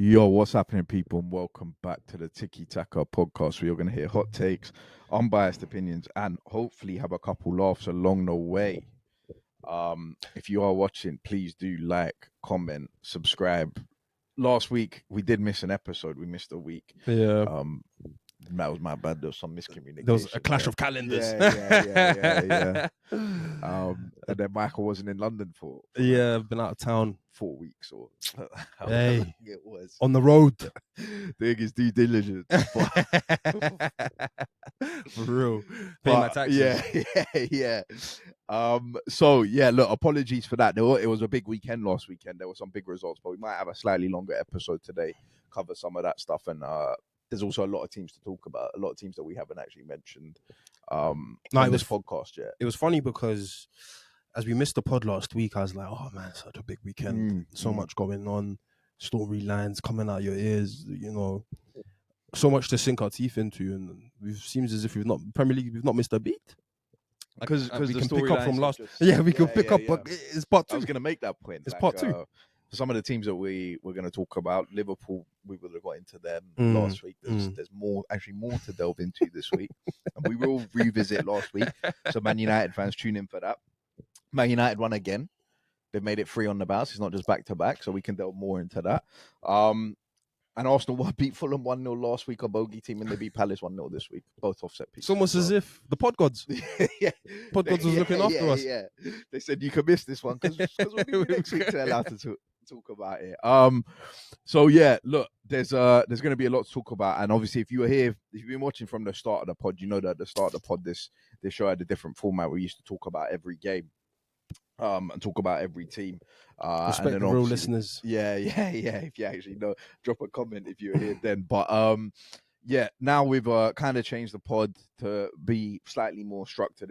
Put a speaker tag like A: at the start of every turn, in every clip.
A: Yo, what's happening, people? And welcome back to the Tiki Taka podcast, where you're going to hear hot takes, unbiased opinions, and hopefully have a couple laughs along the way. If you are watching, please do like, comment, subscribe. Last week we did miss an episode. We missed a week.
B: Yeah.
A: That was my bad. There was some miscommunication.
B: There was a clash of calendars.
A: Yeah. And then Michael wasn't in London for
B: Yeah,
A: like
B: been out of town.
A: 4 weeks or
B: Hey,
A: long it was.
B: on the road.
A: Doing his due diligence.
B: For real. Paying my taxes.
A: Yeah. So yeah, look, apologies for that. It was a big weekend last weekend. There were some big results, but we might have a slightly longer episode today, cover some of that stuff. And there's also a lot of teams to talk about, a lot of teams that we haven't actually mentioned on this podcast yet.
B: It was funny because as we missed the pod last week, I was like, oh man, such a big weekend. So much going on, storylines coming out your ears, so much to sink our teeth into. And it seems as if Premier League, we've not missed a beat.
A: Because
B: we can pick up from last. We can pick up, but it's part two.
A: I was going to make that point.
B: It's part two.
A: Some of the teams that we're going to talk about, Liverpool, we would have got into them last week. There's more to delve into this week. And we will revisit last week. So Man United fans, tune in for that. Man United won again. They've made it 3 on the bounce. It's not just back-to-back, so we can delve more into that. And Arsenal beat Fulham 1-0 last week, a bogey team, and they beat Palace 1-0 this week. Both offset pieces.
B: It's almost as if the pod gods. Pod gods was looking after us.
A: Yeah. They said you can miss this one because we'll be next week to allow to talk about it. So yeah, look, there's going to be a lot to talk about, and obviously, if you were here, if you've been watching from the start of the pod, you know that at the start of the pod, this show had a different format. We used to talk about every game. And talk about every team.
B: Respect and then the real listeners.
A: Yeah. If you actually know, drop a comment if you're here then. But now we've kind of changed the pod to be slightly more structured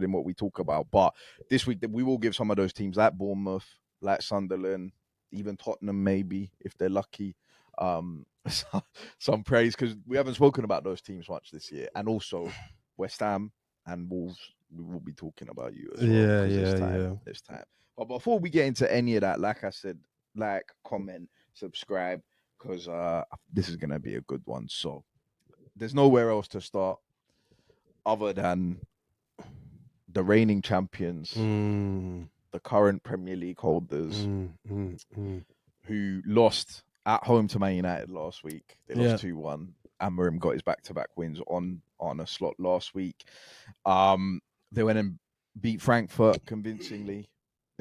A: in what we talk about. But this week, we will give some of those teams like Bournemouth, like Sunderland, even Tottenham, maybe if they're lucky, some praise, because we haven't spoken about those teams much this year, and also West Ham and Wolves. We will be talking about you as well. It's time. But before we get into any of that, like I said, like, comment, subscribe, because this is going to be a good one. So there's nowhere else to start other than the reigning champions, the current Premier League holders, who lost at home to Man United last week. They lost 2-1. Amorim got his back-to-back wins on a slot last week. They went and beat Frankfurt convincingly,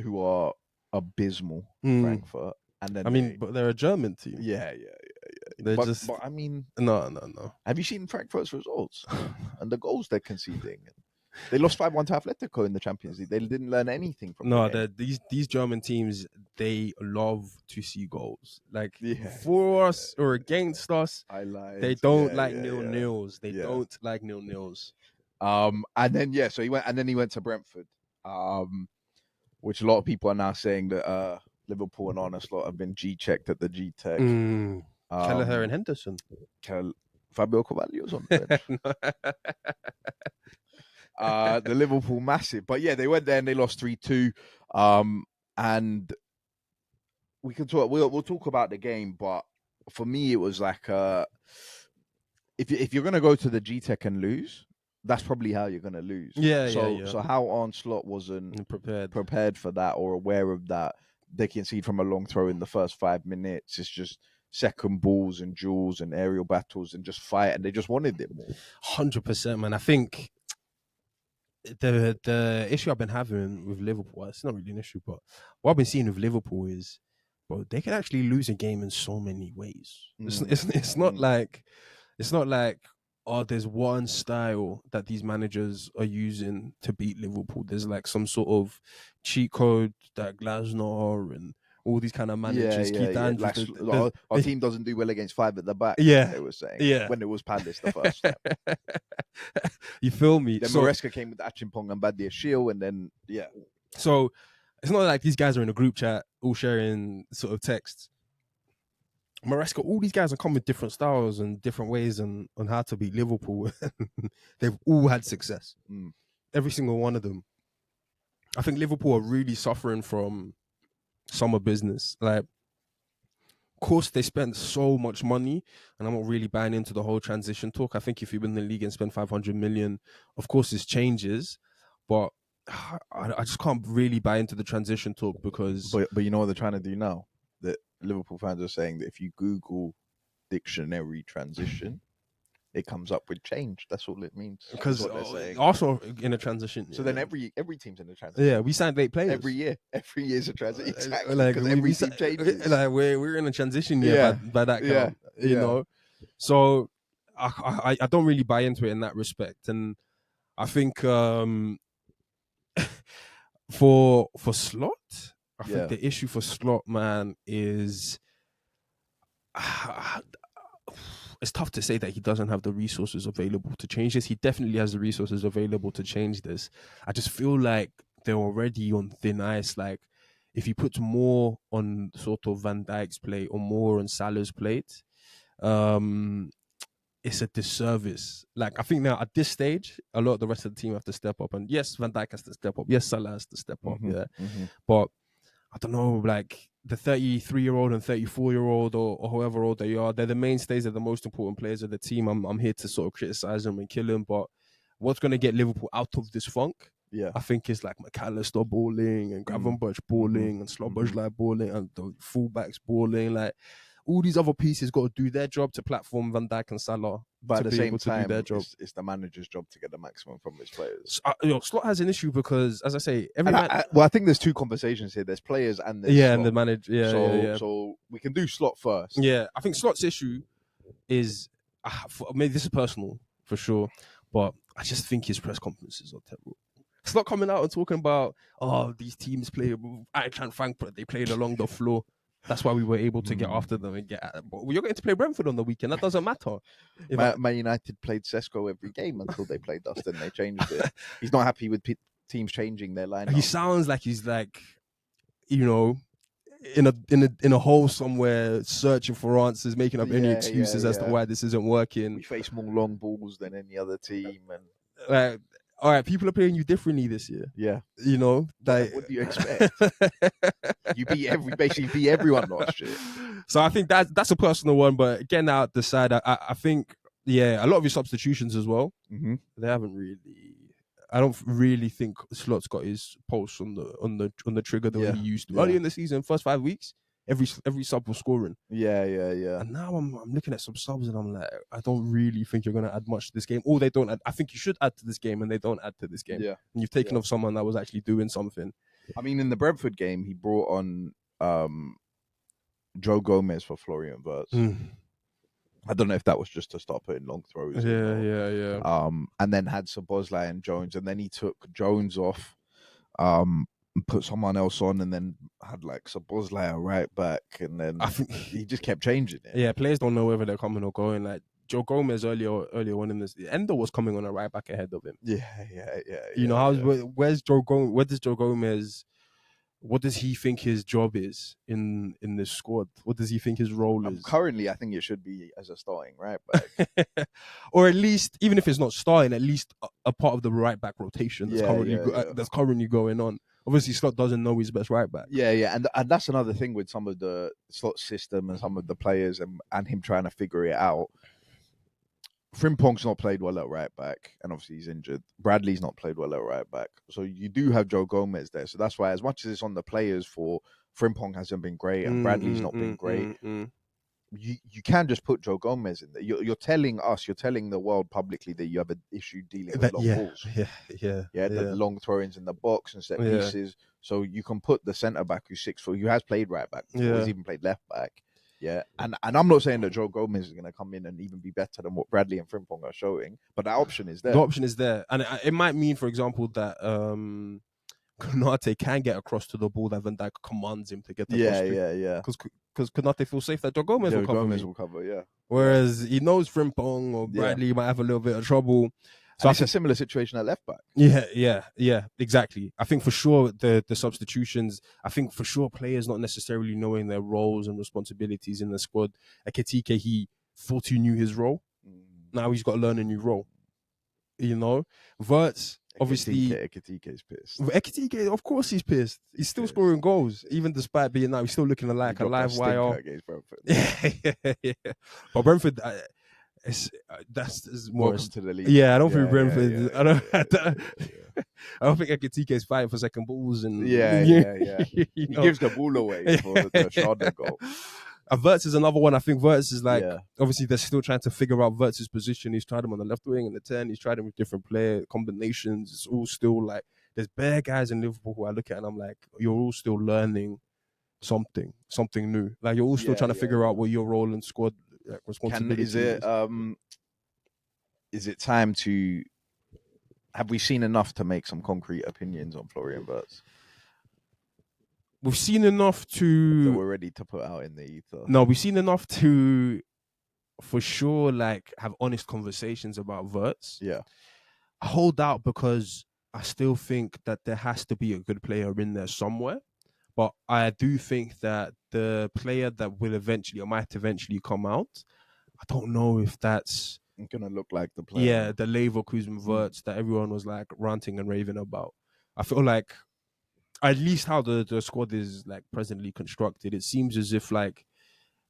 A: who are abysmal, Frankfurt. And then
B: but they're a German team.
A: Yeah.
B: But
A: I mean,
B: no.
A: Have you seen Frankfurt's results and the goals they're conceding? They lost 5-1 to Atletico in the Champions League. They didn't learn anything from
B: these German teams, they love to see goals. Like for us or against us, they don't like nil-nils. They don't like nil-nils.
A: And then so he went to Brentford, which a lot of people are now saying that Liverpool and Arne Slot have been G-checked at the G-Tech.
B: Kelleher and Henderson.
A: Fabio Carvalho's on the bench. The Liverpool massive, but they went there and they lost 3-2. And we can talk. We'll talk about the game, but for me, it was like if you're gonna go to the G-Tech and lose, that's probably how you're going to lose. So how Arne Slot wasn't prepared for that or aware of that, they concede from a long throw in the first 5 minutes. It's just second balls and duels and aerial battles and just fight, and they just wanted it more.
B: 100%, man. I think the issue I've been having with Liverpool, it's not really an issue, but what I've been seeing with Liverpool is, bro, they can actually lose a game in so many ways. It's not like there's one style that these managers are using to beat Liverpool. There's like some sort of cheat code that Glasner and all these kind of managers keep down.
A: Like, our team doesn't do well against 5 at the back.
B: Yeah,
A: they were saying when it was Palace the first time.
B: You feel me?
A: Then Maresca came with Achimpong and Badia Shield, and then
B: So it's not like these guys are in a group chat all sharing sort of texts. Maresca, all these guys are coming with different styles and different ways on how to beat Liverpool. They've all had success. Every single one of them. I think Liverpool are really suffering from summer business. Like, course, they spent so much money, and I'm not really buying into the whole transition talk. I think if you win the league and spend 500 million, of course, this changes, but I just can't really buy into the transition talk because.
A: But you know what they're trying to do now? That Liverpool fans are saying that if you Google dictionary transition, it comes up with change. That's all it means.
B: Because
A: what they're saying.
B: Arsenal in a transition.
A: So then every team's in a transition.
B: Yeah, we signed late players
A: every year. Every year's a transition. Exactly.
B: Like
A: because every team changes.
B: Like we're in a transition year by that count. You know, so I don't really buy into it in that respect, and I think for Slot, I think the issue for Slot, man, is. It's tough to say that he doesn't have the resources available to change this. He definitely has the resources available to change this. I just feel like they're already on thin ice. Like, if he puts more on sort of Van Dijk's plate or more on Salah's plate, it's a disservice. Like, I think now at this stage, a lot of the rest of the team have to step up. And yes, Van Dijk has to step up. Yes, Salah has to step up. Yeah. But I don't know, like the 33-year-old and 34-year-old or however old they are, they're the mainstays, they're the most important players of the team. I'm here to sort of criticize them and kill them, but what's going to get Liverpool out of this funk, I think, is like McAllister balling and Gravenberch balling and Slobozlai balling and the fullbacks balling. Like, all these other pieces got to do their job to platform Van Dijk and Salah.
A: But at the same time, it's the manager's job to get the maximum from his players.
B: Slot has an issue because, as I say,
A: I think there's two conversations here. There's players and there's Slot.
B: And the manager.
A: So we can do Slot first.
B: Yeah, I think Slot's issue is maybe this is personal for sure, but I just think his press conferences are terrible. Slot coming out and talking about these teams play. I can't thank, but they played along the floor. That's why we were able to get after them and get at them. But you're going to play Brentford on the weekend. That doesn't matter.
A: Man United played Sesko every game until they played us, and they changed it. He's not happy with teams changing their lineup.
B: He sounds like he's like, you know, in a hole somewhere, searching for answers, making up any excuses as to why this isn't working.
A: We face more long balls than any other team, and
B: all right, people are playing you differently this year.
A: Yeah,
B: you know, like,
A: what do you expect? You basically beat everyone last year.
B: So I think that's a personal one, but getting out the side, I think a lot of your substitutions as well. They haven't really. I don't really think Slot's got his pulse on the trigger the way he used to. Early in the season, first 5 weeks, every sub was scoring.
A: Yeah.
B: And now I'm looking at some subs and I'm like, I don't really think you're going to add much to this game. Or they don't add. I think you should add to this game, and they don't add to this game.
A: Yeah.
B: And you've taken off someone that was actually doing something.
A: I mean, in the Brentford game, he brought on Joe Gomez for Florian Wirtz. I don't know if that was just to start putting long throws.
B: Yeah.
A: And then had Szoboszlai and Jones, and then he took Jones off, put someone else on, and then had like Szoboszlai right back, and then I think he just kept changing it.
B: Yeah, players don't know whether they're coming or going. Like Joe Gomez earlier on in this, Endo was coming on a right back ahead of him.
A: Yeah.
B: You know, where's Joe Gomez? Where does Joe Gomez? What does he think his job is in this squad? What does he think his role is?
A: Currently, I think it should be as a starting right back.
B: Or at least, even if it's not starting, at least a part of the right back rotation that's currently going on. Obviously, Slot doesn't know his best right back.
A: Yeah. And that's another thing with some of the Slot system and some of the players and him trying to figure it out. Frimpong's not played well at right back, and obviously he's injured. Bradley's not played well at right back. So you do have Joe Gomez there. So that's why, as much as it's on the players for Frimpong hasn't been great and Bradley's not been great, you can just put Joe Gomez in there. You're telling the world publicly that you have an issue dealing with long balls. The long throw-ins in the box and set pieces. So you can put the centre-back who's 6'4", who has played right back before, he's even played left back. Yeah, and I'm not saying that Joe Gomez is going to come in and even be better than what Bradley and Frimpong are showing, but the option is there.
B: The option is there. And it might mean, for example, that Konate can get across to the ball that Van Dijk commands him to get the cross.
A: Yeah.
B: Because Konate feels safe that Joe Gomez will cover.
A: Gomez will cover, yeah.
B: Whereas he knows Frimpong or Bradley might have a little bit of trouble.
A: So it's a similar situation at left back.
B: Yeah, exactly. I think for sure the substitutions, I think for sure players not necessarily knowing their roles and responsibilities in the squad. Ekitike, he thought he knew his role. Now he's got to learn a new role. You know? Wirtz, obviously,
A: Ekitike's pissed.
B: Ekitike, of course, he's pissed. He's still scoring goals, even despite being now. He's still looking like a live wire
A: against Brentford.
B: yeah. But Brentford, that's more.
A: Welcome to the league.
B: Yeah, I don't think Brentford. I don't think Ekitike is fighting for second balls and
A: He gives the ball away for the shoulder goal.
B: And Wirtz is another one. I think Wirtz is like, obviously they're still trying to figure out Wirtz's position. He's tried him on the left wing and the 10. He's tried him with different player combinations. It's all still like, there's bare guys in Liverpool who I look at and I'm like, you're all still learning something new. Like you're all still trying to figure out what your role and squad responsibility
A: is it time to, have we seen enough to make some concrete opinions on Florian Wirtz?
B: We've seen enough to...
A: that we're ready to put out in the ether.
B: No, we've seen enough to, for sure, like, have honest conversations about Wirtz.
A: Yeah.
B: I hold out because I still think that there has to be a good player in there somewhere. But I do think that the player that will eventually, or might eventually come out, I don't know if that's...
A: going to look like the player.
B: Yeah, the Leverkusen Wirtz that everyone was, like, ranting and raving about. I feel like, at least how the squad is like presently constructed, it seems as if like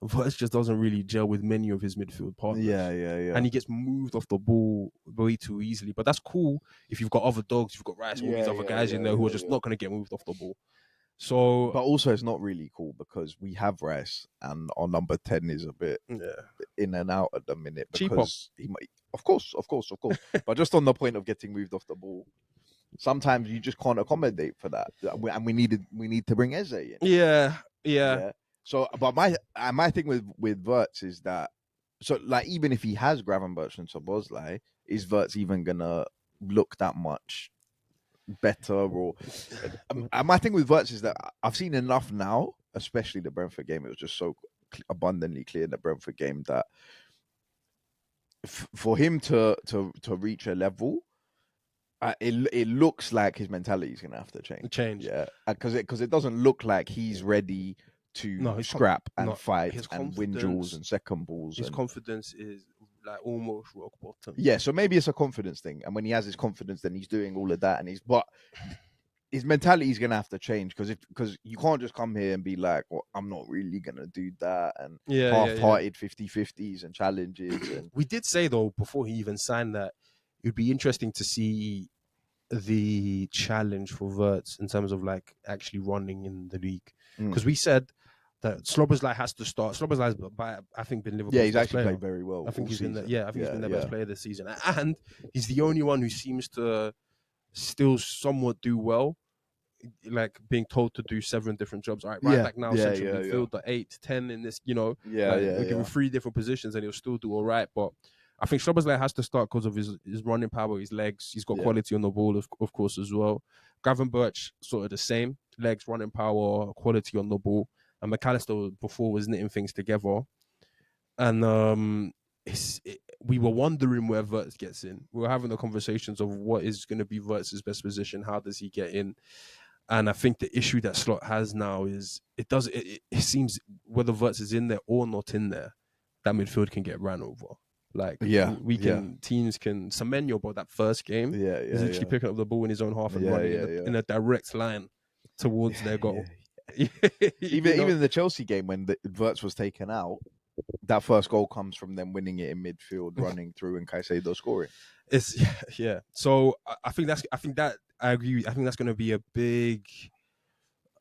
B: Wirtz just doesn't really gel with many of his midfield partners.
A: Yeah.
B: And he gets moved off the ball way too easily. But that's cool if you've got other dogs, you've got Rice, all these other guys in there who are just not going to get moved off the ball. So,
A: but also it's not really cool because we have Rice and our number 10 is a bit in and out at the minute because he might, of course. But just on the point of getting moved off the ball, sometimes you just can't accommodate for that, and we need to bring Eze in.
B: Yeah.
A: So, but my thing with Wirtz is that, so like even if he has Gravenberch and Szoboszlai, is Wirtz even gonna look that much better? Or my thing with Wirtz is that I've seen enough now, especially the Brentford game. It was just so abundantly clear in the Brentford game that for him to reach a level. It looks like his mentality is going to have to change. Yeah, because it doesn't look like he's ready to scrap and fight and win duels and second balls.
B: His confidence is like almost rock bottom.
A: Yeah, so maybe it's a confidence thing, and when he has his confidence, then he's doing all of that, but his mentality is going to have to change because you can't just come here and be like, well, I'm not really going to do that, and half-hearted 50-50s and challenges. And
B: we did say though before he even signed that it would be interesting to see the challenge for Wirtz in terms of like actually running in the league, because we said that Szoboszlai has to start. Szoboszlai's, I think, been Liverpool's
A: he's actually
B: player.
A: played very well.
B: I think he's been he's been their best player this season, and he's the only one who seems to still somewhat do well, like being told to do 7 different jobs. All right, back now, central midfield, the 8, 10 in this, we give him 3 different positions and he'll still do all right. But I think Szoboszlai has to start because of his running power, his legs. He's got quality on the ball, of course, as well. Gravenberch, sort of the same. Legs, running power, quality on the ball. And McAllister before was knitting things together. And we were wondering where Wirtz gets in. We were having the conversations of what is going to be Wirtz's best position. How does he get in? And I think the issue that Slot has now is it seems whether Wirtz is in there or not in there, that midfield can get ran over. Like teams can Semenyo, but that first game, he's literally picking up the ball in his own half and running in a direct line towards their goal.
A: Even the Chelsea game when Wirtz was taken out, that first goal comes from them winning it in midfield, running through, and Caicedo scoring.
B: So I think I agree. I think that's going to be a big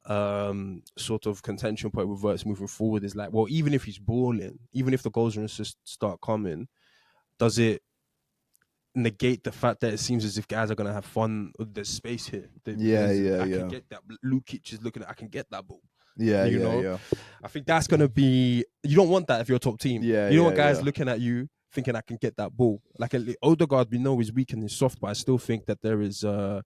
B: sort of contention point with Wirtz moving forward. Is like, well, even if he's balling, even if the goals and assists start coming, does it negate the fact that it seems as if guys are going to have fun with the space here? I can get that. Lukic is looking at, I can get that ball. I think that's going to be, you don't want that if you're a top team. You don't want guys looking at you thinking I can get that ball. Like Odegaard, we know is weak and is soft, but I still think that there is an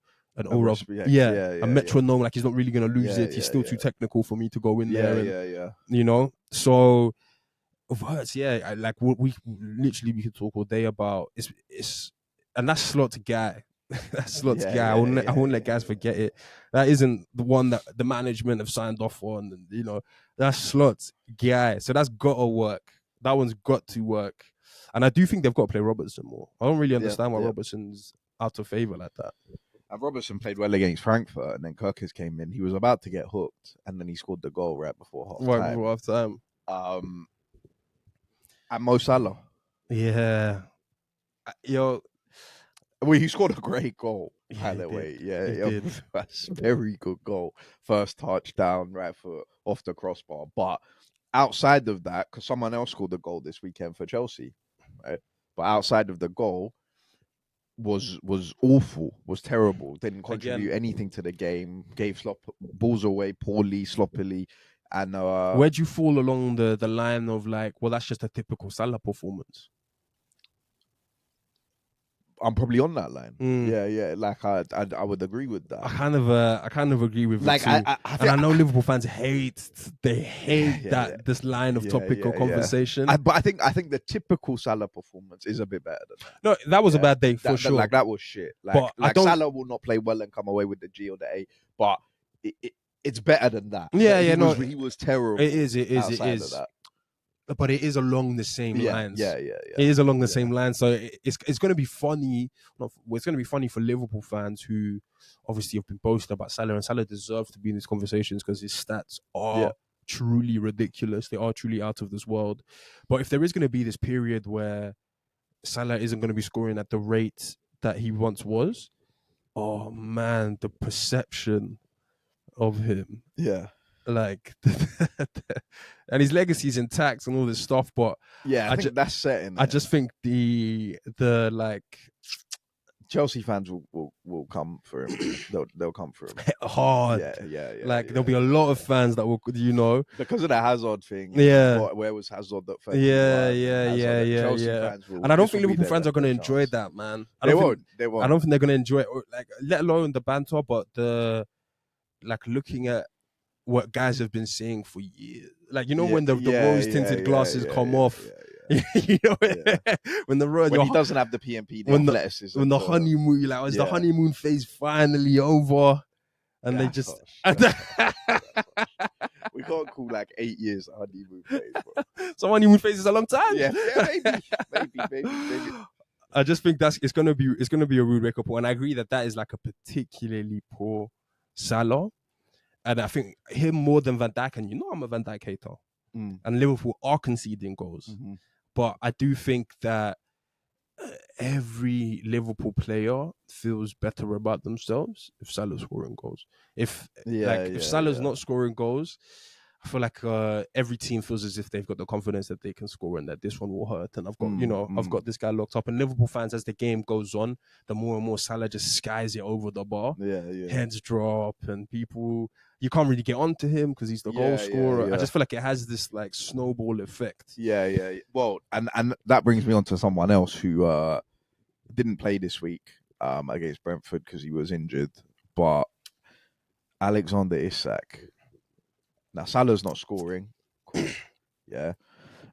B: aura of, a metronome. Like he's not really going to lose it. He's still too technical for me to go in there. So Wirtz, like we could talk all day about it's and that's Slot's guy. That's Slot's guy. I won't let guys forget it. That isn't the one that the management have signed off on, and that's Slot's guy. So that's gotta work. That one's got to work. And I do think they've got to play Robertson more. I don't really understand why Robertson's out of favour like that.
A: And Robertson played well against Frankfurt, and then Kirkis came in. He was about to get hooked, and then he scored the goal right before half time. And Mo Salah.
B: Yeah. Yo.
A: Well, he scored a great goal, by the way.
B: Did.
A: That's a very good goal. First touchdown, right foot off the crossbar. But outside of that, because someone else scored a goal this weekend for Chelsea, right? But outside of the goal, was awful, was terrible. Didn't contribute anything to the game. Gave balls away poorly, sloppily. And
B: where'd you fall along the line of like, well, that's just a typical Salah performance?
A: I'm probably on that line. Yeah. Like I would agree with that.
B: I kind of agree with
A: like
B: it too. I know Liverpool fans hate this line of topical conversation.
A: But I think the typical Salah performance is a bit better than that.
B: No, that was a bad day for sure.
A: That was shit. Like Salah will not play well and come away with the G or the A, but it's better than that. He was terrible.
B: It is. Of that. But it is along the same lines.
A: Yeah.
B: It is along the same lines. So it's going to be funny. It's going to be funny for Liverpool fans who obviously have been boasting about Salah, and Salah deserves to be in these conversations because his stats are truly ridiculous. They are truly out of this world. But if there is going to be this period where Salah isn't going to be scoring at the rate that he once was, oh man, the perception of him.
A: Yeah.
B: Like, and his legacy's intact and all this stuff, but
A: I think that's setting.
B: I just think the like
A: Chelsea fans will come for him. They'll come for him
B: hard.
A: Yeah.
B: Like there'll be a lot of fans that will,
A: because of the Hazard thing.
B: Yeah.
A: Where was Hazard that?
B: Yeah.
A: Chelsea fans will,
B: and I don't think Liverpool fans are going to enjoy that, man.
A: They won't.
B: I don't think they're going to enjoy it, like let alone the banter, but the like looking at what guys have been saying for years, like when the rose tinted glasses come off, when
A: he doesn't have the PMP,
B: when the honeymoon, like was the honeymoon phase finally over, and they just
A: we can't call like 8 years a honeymoon phase, bro.
B: So honeymoon phase is a long time.
A: Maybe.
B: I just think it's gonna be a rude wake up, and I agree that is like a particularly poor Salah. And I think him more than Van Dijk, and I'm a Van Dijk hater, and Liverpool are conceding goals.
A: Mm-hmm.
B: But I do think that every Liverpool player feels better about themselves if Salah's scoring goals. If Salah's not scoring goals, I feel like every team feels as if they've got the confidence that they can score and that this one will hurt. And I've got, I've got this guy locked up. And Liverpool fans, as the game goes on, the more and more Salah just skies it over the bar. Heads drop and people, you can't really get onto him because he's the goal scorer. I just feel like it has this like snowball effect.
A: Yeah. Well, and that brings me on to someone else who didn't play this week against Brentford because he was injured. But Alexander Isak. Now, Salah's not scoring. Cool. Yeah.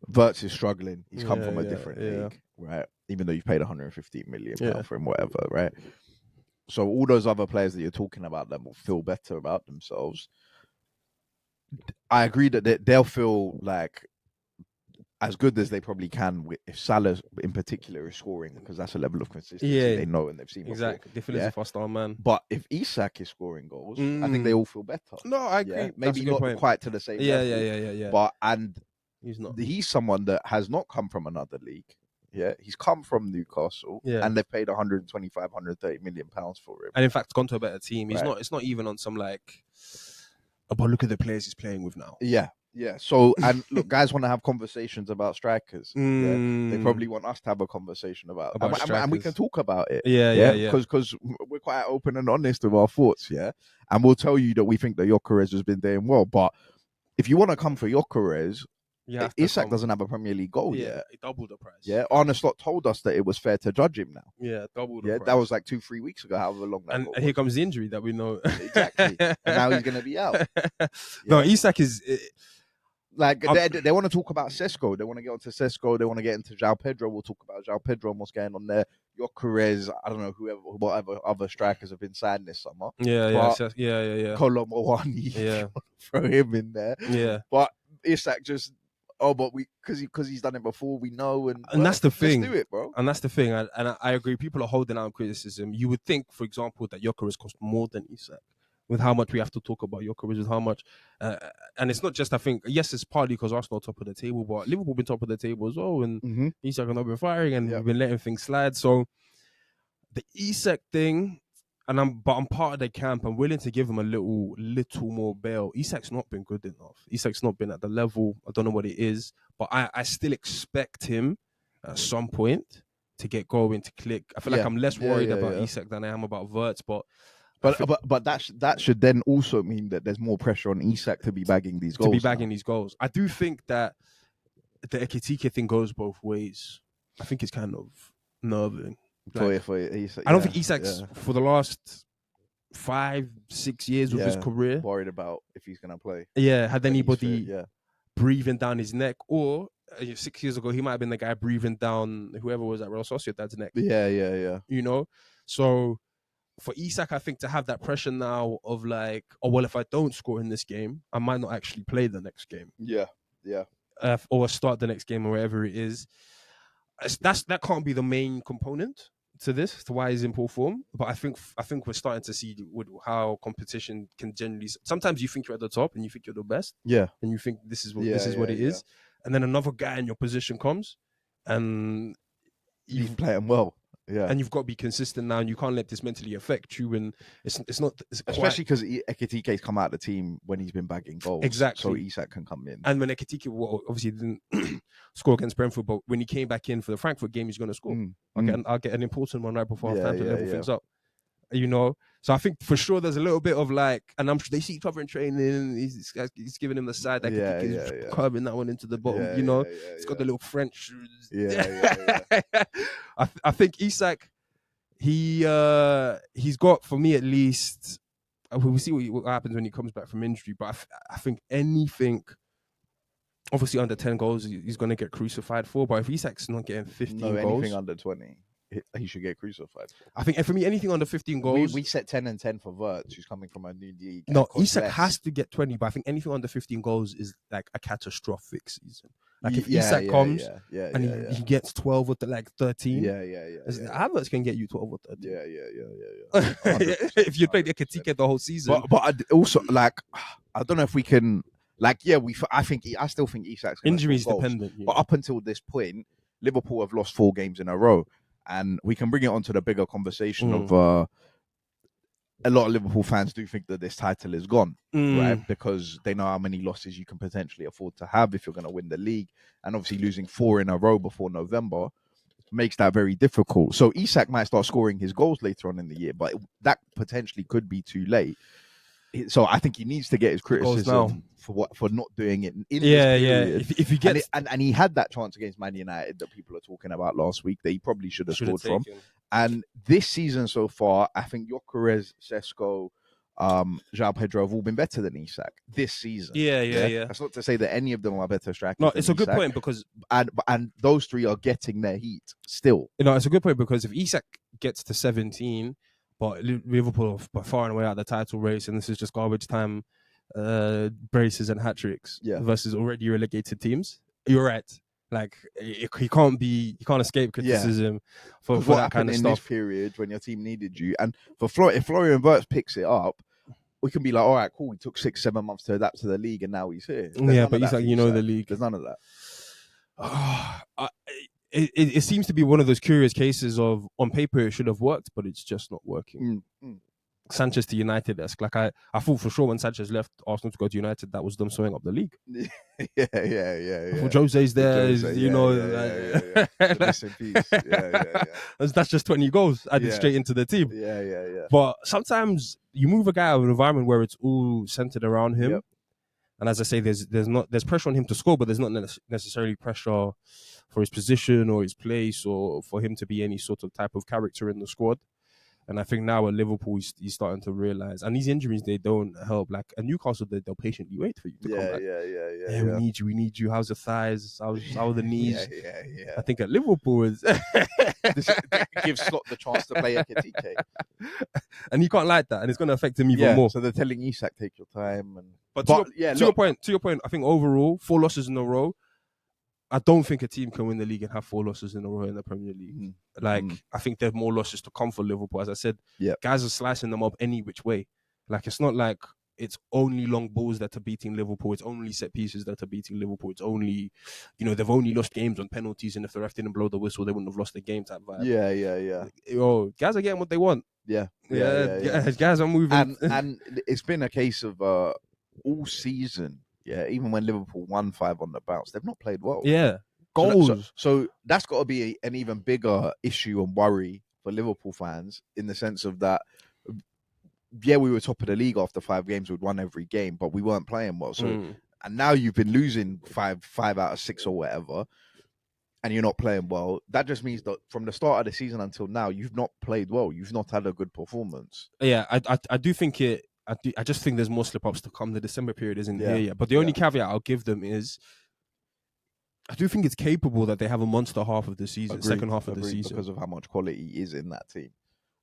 A: Wirtz is struggling. He's come from a different league, right? Even though you paid £115 million for him, whatever, right? So all those other players that you're talking about that will feel better about themselves. I agree that they'll feel like as good as they probably can if Salah in particular is scoring, because that's a level of consistency they know and they've seen before.
B: Exactly. They feel as a fast-star man.
A: But if Isak is scoring goals, I think they all feel better.
B: No, I agree.
A: Yeah? Maybe not quite to the same level.
B: Yeah.
A: But
B: he's not.
A: He's someone that has not come from another league. Yeah, he's come from Newcastle, and they've paid 125, 130 million pounds for him.
B: And in fact, gone to a better team. He's not. It's not even on some like. But look at the players he's playing with now.
A: Yeah. So, and look, guys want to have conversations about strikers. Yeah? They probably want us to have a conversation about and we can talk about it.
B: Yeah.
A: Because we're quite open and honest with our thoughts. Yeah, and we'll tell you that we think that Gyökeres has been doing well. But if you want to come for Gyökeres, Isak doesn't have a Premier League goal yet.
B: He doubled the price.
A: Yeah, Arne Slot told us that it was fair to judge him now.
B: Yeah, doubled the price.
A: That was like 2-3 weeks ago, however long that
B: and here comes the injury that we know.
A: Exactly. And now he's going to be out.
B: No, Isak is...
A: Like, they want to talk about Sesko. They want to get onto Sesko. They want to get into João Pedro. We'll talk about João Pedro and what's going on there. Gyökeres, I don't know, whatever other strikers have been signed this summer.
B: Yeah.
A: Kolo Muani, throw him in there.
B: Yeah.
A: But Isak just... oh, but because he's done it before, we know, and
B: that's the thing.
A: Let's do it, bro.
B: And that's the thing. I agree. People are holding out on criticism. You would think, for example, that Gyökeres cost more than Isak. With how much we have to talk about Gyökeres, with how much, and it's not just, I think, yes, it's partly because Arsenal are top of the table, but Liverpool been top of the table as well, and Isak have not been firing, and we've been letting things slide. So the Isak thing, I'm part of the camp. I'm willing to give him a little more bail. Isak's not been good enough. Isak's not been at the level. I don't know what it is, but I still expect him at some point to get going, to click. I feel like I'm less worried about Isak than I am about Wirtz,
A: But that should then also mean that there's more pressure on Isak to be bagging these goals.
B: I do think that the Ekitike thing goes both ways. I think it's kind of nerving.
A: Like, for Isak,
B: I don't think Isak's for the last 5-6 years of his career
A: worried about if he's gonna play.
B: Yeah, had anybody breathing down his neck, or 6 years ago he might have been the guy breathing down whoever was at Real Sociedad's neck.
A: Yeah.
B: You know, so. For Isak, I think to have that pressure now of like, oh, well, if I don't score in this game, I might not actually play the next game.
A: Yeah.
B: Or start the next game or wherever it is. That can't be the main component to this, to why he's in poor form. But I think we're starting to see how competition can generally. Sometimes you think you're at the top and you think you're the best.
A: Yeah.
B: And you think this is what it is. And then another guy in your position comes, and
A: he's playing well. Yeah,
B: and you've got to be consistent now, and you can't let this mentally affect you. And it's not
A: especially because Ekitike's come out of the team when he's been bagging goals.
B: Exactly,
A: so Isak can come in.
B: And when Ekitike obviously didn't score against Brentford, but when he came back in for the Frankfurt game, he's going to score. I'll get an important one right before half time to level things up. You know, so I think for sure there's a little bit of like, and I'm sure they see each other in training. He's giving him the side that he's curving that one into the bottom. You know, he's got the little French shoes. I think Isak, he's got, for me at least. We'll see what happens when he comes back from injury, but I think anything. Obviously, under 10 goals, he's going to get crucified for. But if Isak's not getting 15 goals,
A: anything under 20. He should get crucified.
B: I think, and for me, anything under 15 goals...
A: We set 10 and 10 for Wirtz, who's coming from a new league.
B: No, Isak has to get 20, but I think anything under 15 goals is like a catastrophic season. Like if Isak comes and he gets 12 or 13... Havertz can get you 12 or 13.
A: Yeah.
B: If you played Ekitike the whole season.
A: But I also, like, I don't know if we can... Like, I still think Isak's
B: injuries dependent.
A: But up until this point, Liverpool have lost 4 games in a row. And we can bring it onto the bigger conversation of a lot of Liverpool fans do think that this title is gone, right? Because they know how many losses you can potentially afford to have if you're going to win the league. And obviously losing 4 in a row before November makes that very difficult. So Isak might start scoring his goals later on in the year, but that potentially could be too late. So I think he needs to get his criticism for not doing it in this period.
B: If he gets
A: and he had that chance against Man United that people are talking about last week that he probably should have scored from. And this season so far, I think Gyökeres, Sesko, João Pedro have all been better than Isak this season.
B: Yeah.
A: That's not to say that any of them are better strikers.
B: No, it's a good point because
A: and those 3 are getting their heat still.
B: It's a good point because if Isak gets to 17. But Liverpool are by far and away out the title race, and this is just garbage time braces and hat-tricks versus already relegated teams. You're right. Like, he can't escape criticism for that kind of stuff.
A: In this period when your team needed you. And if Florian Wirtz picks it up, we can be like, all right, cool, we took 6-7 months to adapt to the league, and now he's here.
B: But he's like, the league.
A: There's none of that.
B: It seems to be one of those curious cases of on paper it should have worked, but it's just not working. Sanchez to United-esque. Like I thought for sure when Sanchez left Arsenal to go to United, that was them sewing up the league.
A: Yeah.
B: For Jose's there,
A: Rest in peace.
B: That's just 20 goals added straight into the team.
A: Yeah.
B: But sometimes you move a guy out of an environment where it's all centered around him. Yep. And as I say, there's pressure on him to score, but there's not necessarily pressure for his position or his place or for him to be any sort of type of character in the squad. And I think now at Liverpool, he's starting to realise. And these injuries, they don't help. Like at Newcastle, they'll patiently wait for you to come back.
A: Yeah.
B: We need you. How's the thighs? How are the knees?
A: Yeah.
B: I think at Liverpool,
A: this gives Slot the chance to play Ekitike.
B: And he can't like that. And it's going to affect him even more.
A: So they're telling Isak, take your time.
B: To your point, I think overall, 4 losses in a row. I don't think a team can win the league and have 4 losses in a row in the Premier League. I think there are more losses to come for Liverpool. As I said, guys are slicing them up any which way. Like, it's not like it's only long balls that are beating Liverpool. It's only set pieces that are beating Liverpool. It's only, they've only lost games on penalties, and if the ref didn't blow the whistle, they wouldn't have lost the game type vibe.
A: Yeah.
B: Guys are getting what they want.
A: Yeah.
B: Guys are moving.
A: And it's been a case of all season. Yeah, even when Liverpool won 5 on the bounce, they've not played well.
B: Yeah, goals.
A: So that's got to be an even bigger issue and worry for Liverpool fans, in the sense of that. Yeah, we were top of the league after 5 games. We'd won every game, but we weren't playing well. So, and now you've been losing 5 out of 6 or whatever, and you're not playing well. That just means that from the start of the season until now, you've not played well. You've not had a good performance.
B: Yeah, I do think it. I just think there's more slip-ups to come. The December period isn't here yet. But the only caveat I'll give them is I do think it's capable that they have a monster half of the season, second half of the season.
A: Because of how much quality is in that team.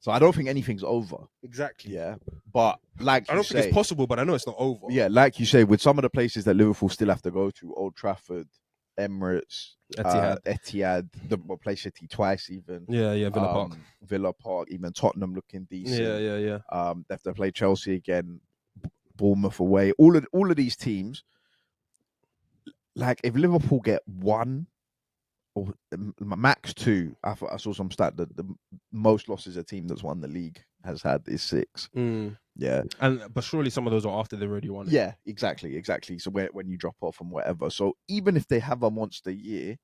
A: So I don't think anything's over.
B: Exactly.
A: Yeah. But I
B: don't think it's possible, but I know it's not over.
A: Yeah, like you say, with some of the places that Liverpool still have to go to, Old Trafford, Emirates, Etihad, the Play City twice even.
B: Yeah,
A: Villa Park, even Tottenham looking decent.
B: Yeah.
A: They have to play Chelsea again, Bournemouth away. All of these teams, like if Liverpool get 1 or max 2, I saw some stat that the most losses a team that's won the league has had is 6. Yeah,
B: but surely some of those are after they already won it.
A: Yeah, exactly. So when you drop off and whatever. So even if they have a monster year,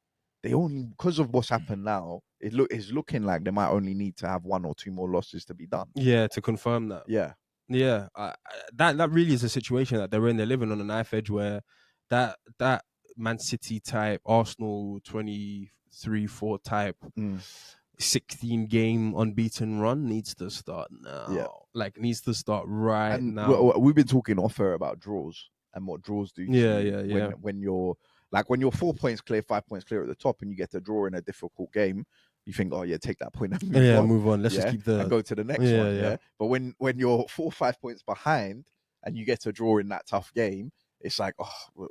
A: they only, because of what's happened now, it's looking like they might only need to have 1 or 2 more losses to be done.
B: Yeah, to confirm that.
A: Yeah.
B: That really is a situation that they're in. They're living on a knife edge where that Man City type, Arsenal 23-4 type 16 game unbeaten run needs to start now.
A: Yeah.
B: Like, needs to start right now.
A: We've been talking off air about draws and what draws do. When you're 4 points clear, 5 points clear at the top, and you get to draw in a difficult game, you think, oh yeah, take that point and
B: move on. Let's just keep
A: and go to the next one. Yeah. But when you're 4 or 5 points behind and you get to draw in that tough game, it's like, oh,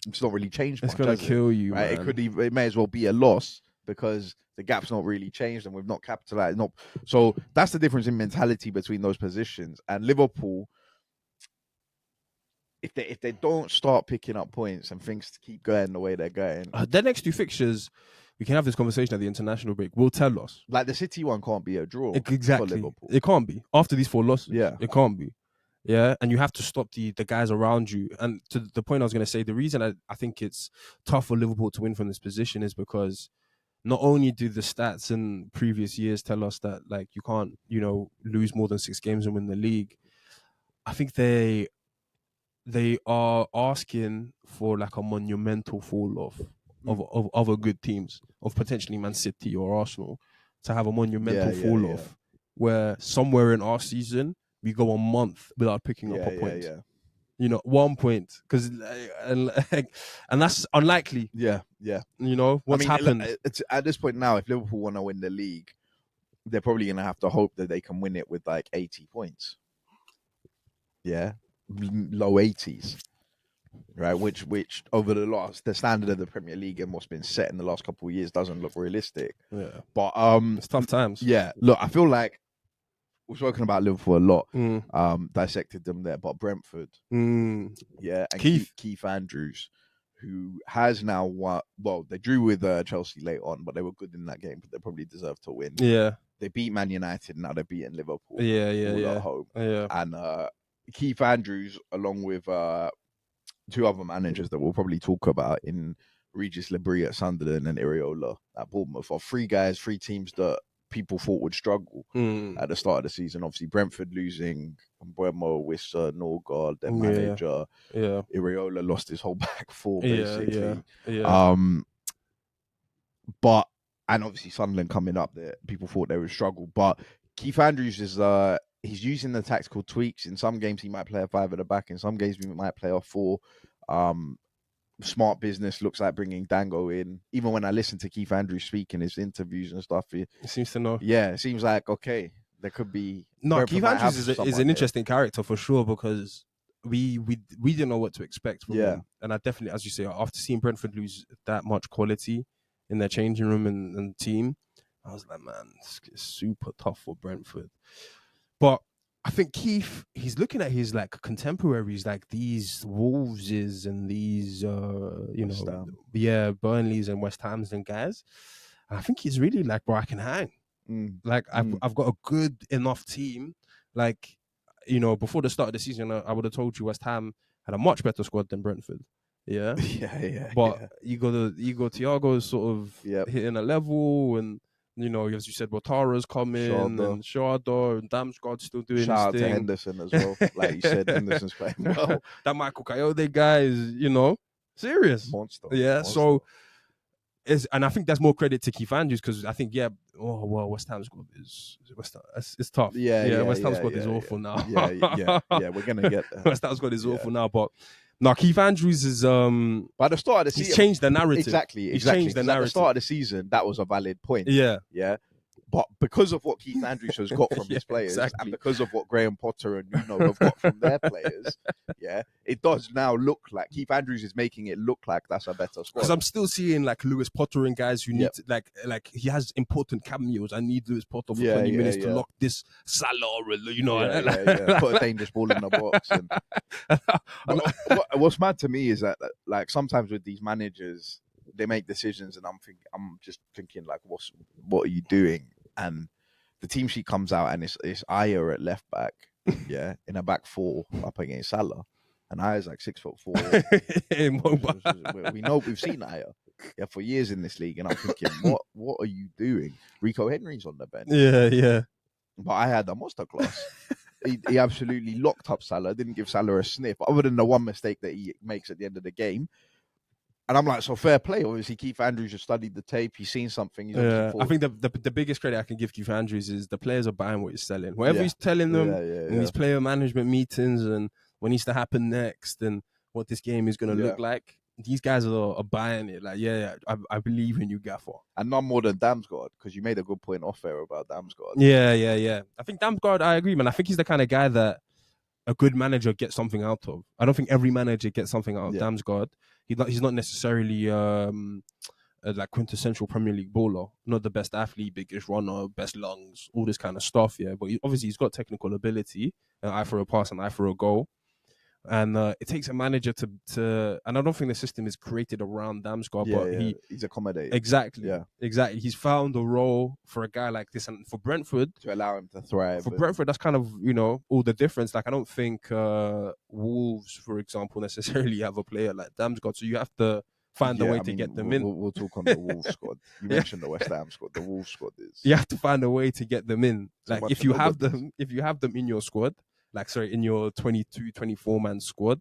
A: it's not really changed.
B: It's gonna kill you,
A: right?
B: Man.
A: It may as well be a loss because the gap's not really changed and we've not capitalized. So that's the difference in mentality between those positions. And Liverpool, if they don't start picking up points and things keep going the way they're going,
B: their next 2 fixtures, we can have this conversation at the international break, will tell us.
A: Like the City one can't be a draw.
B: Exactly.
A: For Liverpool.
B: It can't be. After these 4 losses,
A: yeah,
B: it can't be. Yeah, and you have to stop the guys around you. And to the point I was going to say, the reason I think it's tough for Liverpool to win from this position is because not only do the stats in previous years tell us that, like, you can't, lose more than 6 games and win the league, I think they are asking for like a monumental fall off of other good teams, of potentially Man City or Arsenal, to have a monumental fall off where somewhere in our season we go a month without picking up a point. 1 point, because and that's unlikely.
A: Yeah.
B: What's happened?
A: It's at this point now, if Liverpool want to win the league, they're probably going to have to hope that they can win it with like 80 points. Yeah, low 80s, right? Which over the standard of the Premier League and what's been set in the last couple of years doesn't look realistic.
B: Yeah,
A: but
B: it's tough times.
A: Yeah, look, I feel like we've spoken about Liverpool a lot, dissected them there, but Brentford, and Keith Andrews, who has now won. Well, they drew with Chelsea late on, but they were good in that game, but they probably deserve to win.
B: Yeah,
A: they beat Man United, now they're beating Liverpool.
B: At
A: home.
B: Yeah,
A: and Keith Andrews, along with 2 other managers that we'll probably talk about in Regis Lebris at Sunderland and Iriola at Bournemouth, are 3 guys, 3 teams that people thought would struggle at the start of the season. Obviously, Brentford losing Mbuemo, Wissa, Norgard, their manager. Iriola lost his whole back 4, basically. But, and obviously Sunderland coming up there, people thought they would struggle. But Keith Andrews is he's using the tactical tweaks. In some games, he might play a 5 at the back. In some games, he might play a 4. Smart business, looks like bringing Dango in. Even when I listen to Keith Andrews speak in his interviews and stuff, he
B: seems to know.
A: Yeah, it seems like, okay, there could be...
B: No, Keith Andrews is an interesting character for sure, because we didn't know what to expect from
A: Yeah.
B: him. And I definitely, as you say, after seeing Brentford lose that much quality in their changing room and team, I was like, man, it's super tough for Brentford. But I think Keith, he's looking at his like contemporaries, like these Wolveses and these, Burnleys and West Hams and guys. And I think he's really like, bro, I can hang. Like I've got a good enough team. Like, before the start of the season, I would have told you West Ham had a much better squad than Brentford. Yeah, But you got Thiago's sort of hitting a level, and as you said, Watara's coming, and Sharda and Damsgaard's still doing his thing.
A: Shout out to Henderson as well. Like you said, Henderson's playing well.
B: That Michael Coyote guy is, serious.
A: Monster.
B: Yeah, so. And I think that's more credit to Keith Andrews, because I think, West Ham's squad is it's tough. West Ham's squad is awful now.
A: We're gonna get there.
B: West Ham's squad is awful now, but no, Keith Andrews is
A: by the start of the season,
B: he's changed the narrative.
A: Exactly.
B: He's changed the narrative.
A: At the start of the season, that was a valid point.
B: Yeah.
A: But because of what Keith Andrews has got from his players, and because of what Graham Potter and Nuno have got from their players, it does now look like Keith Andrews is making it look like that's a better squad.
B: Because I'm still seeing like Lewis Potter and guys who need to, like he has important cameos. I need Lewis Potter for 20 minutes to lock this Salah,
A: put a dangerous ball in the box. And what's mad to me is that like sometimes with these managers, they make decisions, and I'm just thinking like, what are you doing? And the team sheet comes out, and it's Ayer at left back, in a back four up against Salah, and Ayer's like 6'4". We know, we've seen Ayer for years in this league, and I'm thinking, what are you doing? Rico Henry's on the bench. But I had a masterclass. He absolutely locked up Salah, didn't give Salah a sniff, other than the one mistake that he makes at the end of the game. And I'm like, so fair play. Obviously, Keith Andrews has studied the tape. He's seen something.
B: I think the biggest credit I can give Keith Andrews is the players are buying what he's selling. Whatever he's telling them in these player management meetings, and what needs to happen next, and what this game is going to look like, these guys are buying it. Like, I believe in you, Gaffer.
A: And none more than Damsgaard, because you made a good point off air about Damsgaard.
B: Yeah. I think Damsgaard, I agree, man. I think he's the kind of guy that a good manager gets something out of. I don't think every manager gets something out of Damsgaard. He's not necessarily a like quintessential Premier League baller, not the best athlete, biggest runner, best lungs, all this kind of stuff. But obviously he's got technical ability, eye for a pass and eye for a goal. And it takes a manager to and I don't think the system is created around Damsgaard, but
A: he's accommodated.
B: Exactly. He's found a role for a guy like this, and for Brentford
A: to allow him to thrive.
B: For Brentford, that's kind of all the difference. Like, I don't think Wolves, for example, necessarily have a player like Damsgaard, so you have to find a way to get them in.
A: We'll talk on the Wolves squad. You mentioned the West Ham squad. The Wolves squad is.
B: You have to find a way to get them in. Like, if you have them in your squad. In your 22, 24-man squad,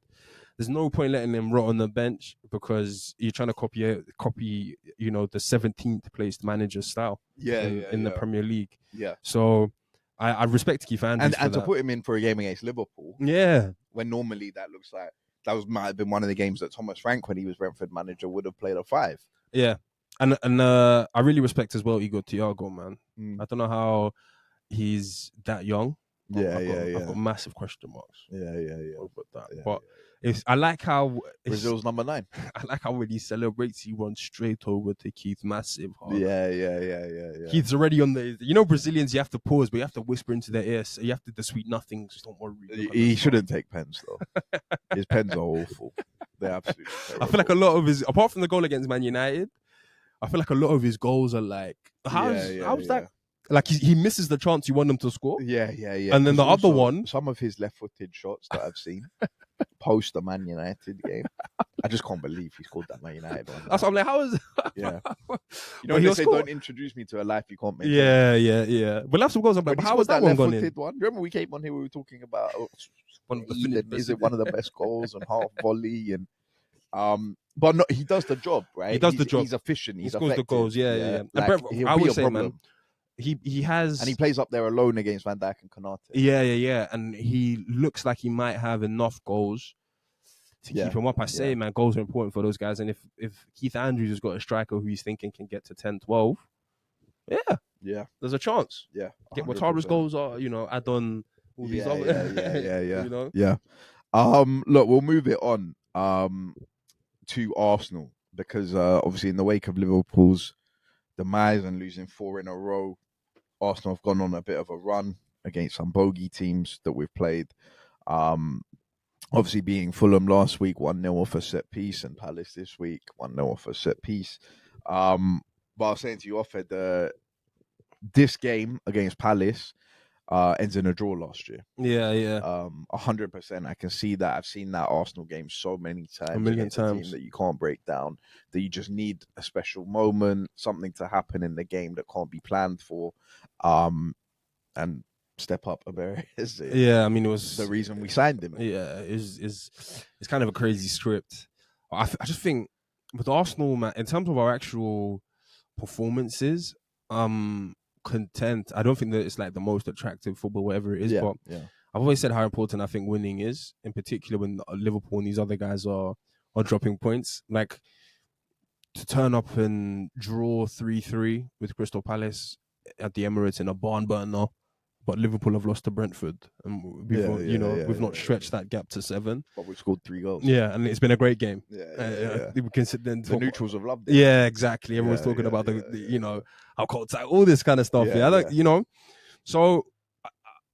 B: there's no point letting them rot on the bench, because you're trying to copy the 17th placed manager style in the Premier League. So I respect Keith Andrews
A: and to put him in for a game against Liverpool. When normally that looks like might have been one of the games that Thomas Frank, when he was Brentford manager, would have played a 5.
B: And I really respect as well Igor Thiago, man. I don't know how he's that young. I've got massive question marks. Over that. But I like how
A: Brazil's number 9.
B: I like how when he celebrates, he runs straight over to Keith, massive hard.
A: Keith's
B: already on the. Brazilians, you have to pause, but you have to whisper into their ear. So you have to the sweet nothings. Don't worry.
A: He shouldn't take pens though. His pens are awful. They're absolutely terrible.
B: I feel like a lot of his, apart from the goal against Man United, I feel like a lot of his goals are like, how's that? Like, he misses the chance you want him to score. And then the other one,
A: some of his left-footed shots that I've seen post the Man United game, I just can't believe he scored that Man United one.
B: That's what I'm like, how is?
A: When they say don't introduce me to a life you can't make.
B: We'll have some goals. I'm like, how was that one gone in?
A: Remember we came on here, we were talking about is it one of the best goals and half volley and but no, he does the job, right?
B: He does the job.
A: He's efficient.
B: He scores the goals.
A: Like,
B: I would say, man. He has,
A: and he plays up there alone against Van Dijk and Konate.
B: And he looks like he might have enough goals to keep him up. I say, man, goals are important for those guys. And if Keith Andrews has got a striker who he's thinking can get to 10, 12, there's a chance.
A: Get
B: Watara's goals are, add on all these other.
A: Look, we'll move it on to Arsenal because obviously in the wake of Liverpool's demise and losing 4 in a row, Arsenal have gone on a bit of a run against some bogey teams that we've played. Obviously beating Fulham last week 1-0 off a set piece, and Palace this week 1-0 off a set piece. But I was saying to you off at this game against Palace ends in a draw last year.
B: Yeah.
A: 100%. I can see that. I've seen that Arsenal game so many times.
B: A million
A: times. A team that you can't break down, that you just need a special moment, something to happen in the game that can't be planned for. And step up Emery.
B: Yeah, I mean, it was
A: the reason we signed him.
B: Yeah, it's kind of a crazy script. I just think with Arsenal, man, in terms of our actual performances, content. I don't think that it's like the most attractive football, whatever it is. But I've always said how important I think winning is, in particular when Liverpool and these other guys are dropping points. Like to turn up and draw 3-3 with Crystal Palace at the Emirates in a barn burner, but Liverpool have lost to Brentford, and we've not stretched that gap to 7.
A: But we've scored 3 goals.
B: Yeah, and it's been a great game. We can sit there and talk.
A: The neutrals have loved it.
B: Yeah, exactly. Everyone's talking about the how cold tight, all this kind of stuff. So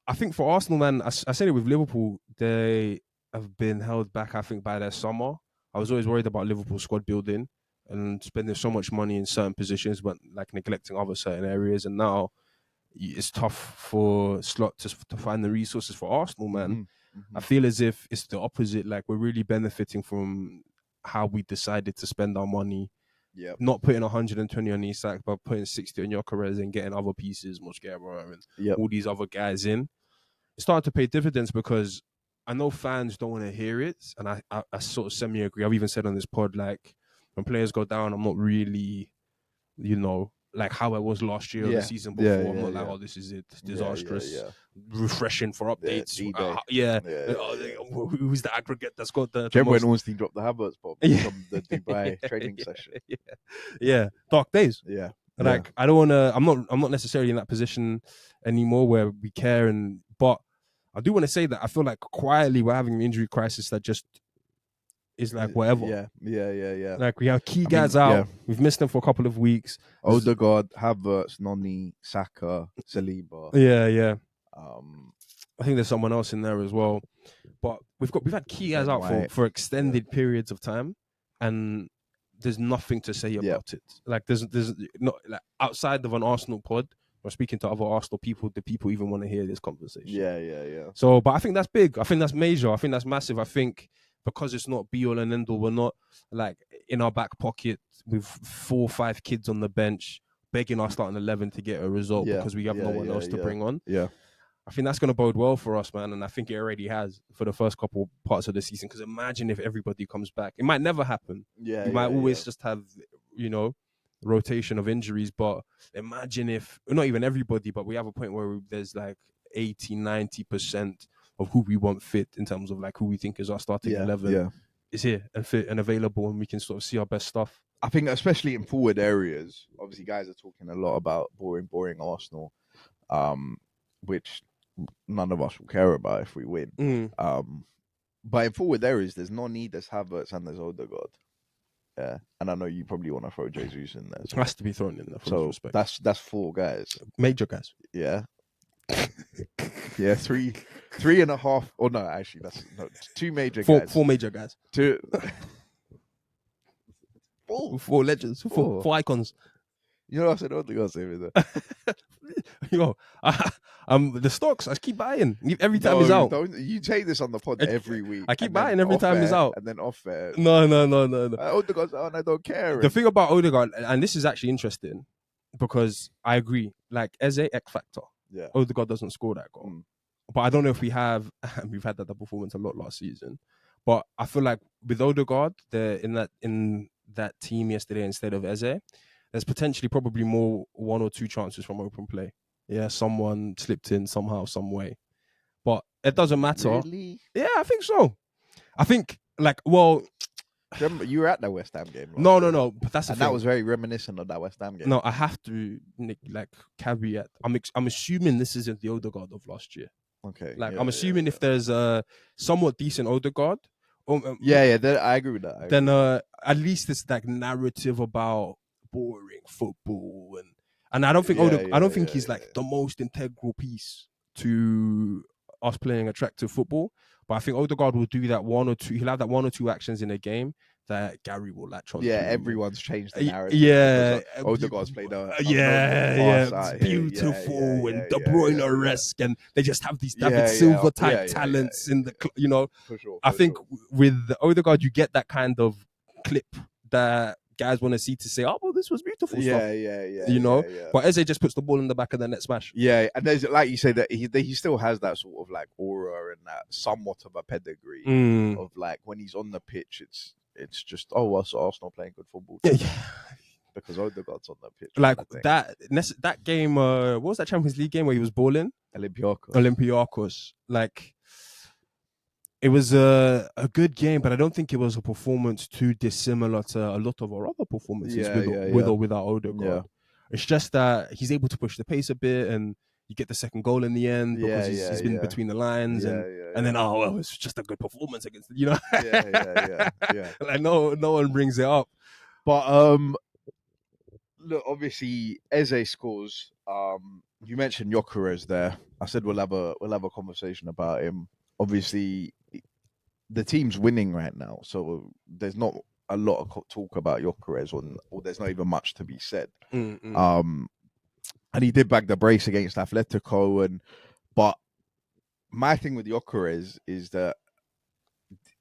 B: I think for Arsenal, man, I said it with Liverpool, they have been held back, I think, by their summer. I was always worried about Liverpool squad building and spending so much money in certain positions, but like neglecting other certain areas. And now it's tough for Slot to find the resources for Arsenal, man. I feel as if it's the opposite. Like we're really benefiting from how we decided to spend our money. Not putting 120 on Isak, but putting 60 on Gyökeres and getting other pieces, Mosquera and all these other guys in. It's starting to pay dividends because I know fans don't want to hear it, and I sort of semi-agree. I've even said on this pod, like, when players go down, I'm not really, like how I was last year or the season before. I'm not like, oh, this is it, disastrous. Refreshing for updates. Who's the aggregate that's got the
A: Remember when Ornstein dropped the Havertz bomb from the Dubai training session?
B: Dark days.
A: Like
B: I don't want to. I'm not necessarily in that position anymore where we care, but I do want to say that I feel like quietly we're having an injury crisis that just is like whatever.
A: Yeah.
B: Like we have key guys out. Yeah. We've missed them for a couple of weeks.
A: Odegaard, Havertz, Noni, Saka, Saliba.
B: Yeah. I think there's someone else in there as well. But we've had key guys out for extended periods of time, and there's nothing to say about it. Like there's not, like, outside of an Arsenal pod or speaking to other Arsenal people, do people even want to hear this conversation?
A: Yeah.
B: So, but I think that's big. I think that's major. I think that's massive. I think because it's not be all and end all, we're not like in our back pocket with 4 or 5 kids on the bench begging our starting 11 to get a result because we have no one else to bring on. I think that's going to bode well for us, man. And I think it already has for the first couple parts of the season. Because imagine if everybody comes back. It might never happen. You might always just have, rotation of injuries. But imagine if, not even everybody, but we have a point where there's like 80, 90% of who we want fit in terms of like who we think is our starting 11 is here and fit and available, and we can sort of see our best stuff.
A: I think especially in forward areas, obviously guys are talking a lot about boring Arsenal, which none of us will care about if we win. But in forward areas, there's no need. There's Havertz and there's Odegaard. Yeah, and I know you probably want to throw Jesus in there.
B: So. Has to be thrown in there.
A: So that's 4 guys,
B: major guys.
A: Yeah, 3.5. Or no, actually, that's 2 major guys.
B: 4 major guys.
A: 2.
B: 4 legends. 4 icons.
A: You know, I said Odegaard saving
B: that. The stocks I keep buying every time he's out.
A: You take this on the pod every week.
B: I keep buying every time he's out,
A: and then off air.
B: No.
A: Odegaard's out, and I don't care.
B: The thing about Odegaard, and this is actually interesting, because I agree. Like Eze, X factor.
A: Yeah.
B: Odegaard doesn't score that goal, but I don't know if we've had that performance a lot last season. But I feel like with Odegaard, in that team yesterday instead of Eze, there's potentially probably more 1 or 2 chances from open play. Yeah, someone slipped in somehow, some way. But it doesn't matter.
A: Really?
B: Yeah, I think so. I think,
A: remember, you were at that West Ham game. Right?
B: No. But that's
A: that was very reminiscent of that West Ham game.
B: No, I have to caveat. I'm assuming this isn't the Odegaard of last year.
A: Okay.
B: Like I'm assuming if there's a somewhat decent Odegaard,
A: I agree with that.
B: Then at least it's like narrative about boring football and I don't think I don't think he's like the most integral piece to us playing attractive football. But I think Odegaard will do that one or two. He'll have that one or two actions in a game that Gary will latch on.
A: Yeah, everyone's changed the narrative.
B: Yeah,
A: Odegaard's played a
B: it's beautiful and De Bruyne-esque, and they just have these David Silva type talents in the, you know.
A: For sure.
B: I think with Odegaard, you get that kind of clip that guys want to see to say, "Oh, well, this was beautiful stuff." You know, but Eze just puts the ball in the back of the net smash.
A: Yeah, and there's, like you say, that he still has that sort of like aura and that somewhat of a pedigree of like when he's on the pitch, it's just what's Arsenal playing good football? Because Odegaard's on the pitch.
B: Like that game, what was that Champions League game where he was balling? Olympiacos. Like, it was a good game, but I don't think it was a performance too dissimilar to a lot of our other performances with or without Odegaard. Yeah. It's just that he's able to push the pace a bit, and you get the second goal in the end because he's been between the lines, and then it's just a good performance against, you know. Like no one brings it up,
A: but look, obviously Eze scores. You mentioned Gyökeres there. I said we'll have a conversation about him. Obviously, the team's winning right now, so there's not a lot of talk about Gyökeres, or there's not even much to be said. And he did bag the brace against Atletico, but my thing with Gyökeres is that,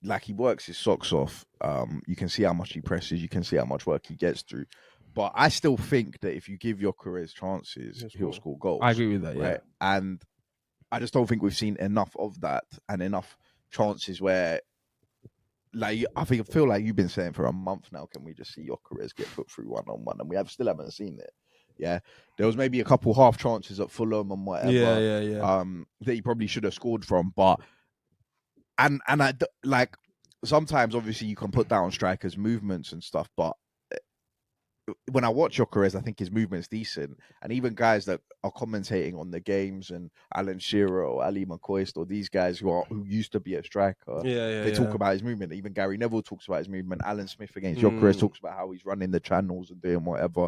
A: like, he works his socks off. You can see how much he presses. You can see how much work he gets through. But I still think that if you give Gyökeres chances, he'll score goals.
B: I agree with that, right?
A: And I just don't think we've seen enough of that and enough chances where, like, I feel like you've been saying for a month now, can we just see Gyökeres get put through one-on-one? And we still haven't seen it. Yeah, there was maybe a couple half chances at Fulham and whatever. That he probably should have scored from, but and I like sometimes obviously you can put down strikers' movements and stuff, but when I watch Gyökeres, I think his movement's decent, and even guys that are commentating on the games, and Alan Shearer or Ali McCoist or these guys who used to be a striker, they talk about his movement. Even Gary Neville talks about his movement. Alan Smith against Gyökeres talks about how he's running the channels and doing whatever.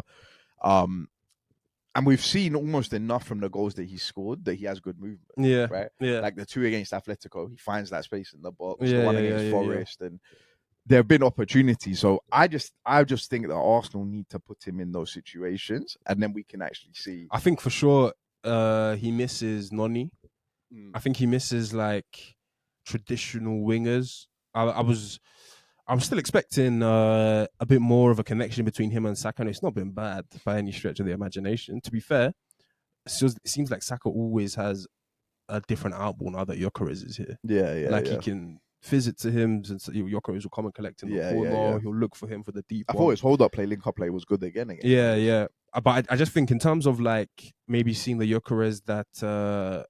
A: And we've seen almost enough from the goals that he scored that he has good movement. Right. Yeah. Like the 2 against Atletico, he finds that space in the box. The 1 against Forest and. There have been opportunities, so I just think that Arsenal need to put him in those situations, and then we can actually see.
B: I think for sure he misses Noni. I think he misses like traditional wingers. I'm still expecting a bit more of a connection between him and Saka. And it's not been bad by any stretch of the imagination. To be fair, it seems like Saka always has a different outball now that Gyökeres is here. He can fizz it to him, and Gyökeres will come and collect in the corner. He'll look for him for the deep.
A: I thought his hold-up play, link-up play was good again.
B: But I just think in terms of like maybe seeing the Gyökeres that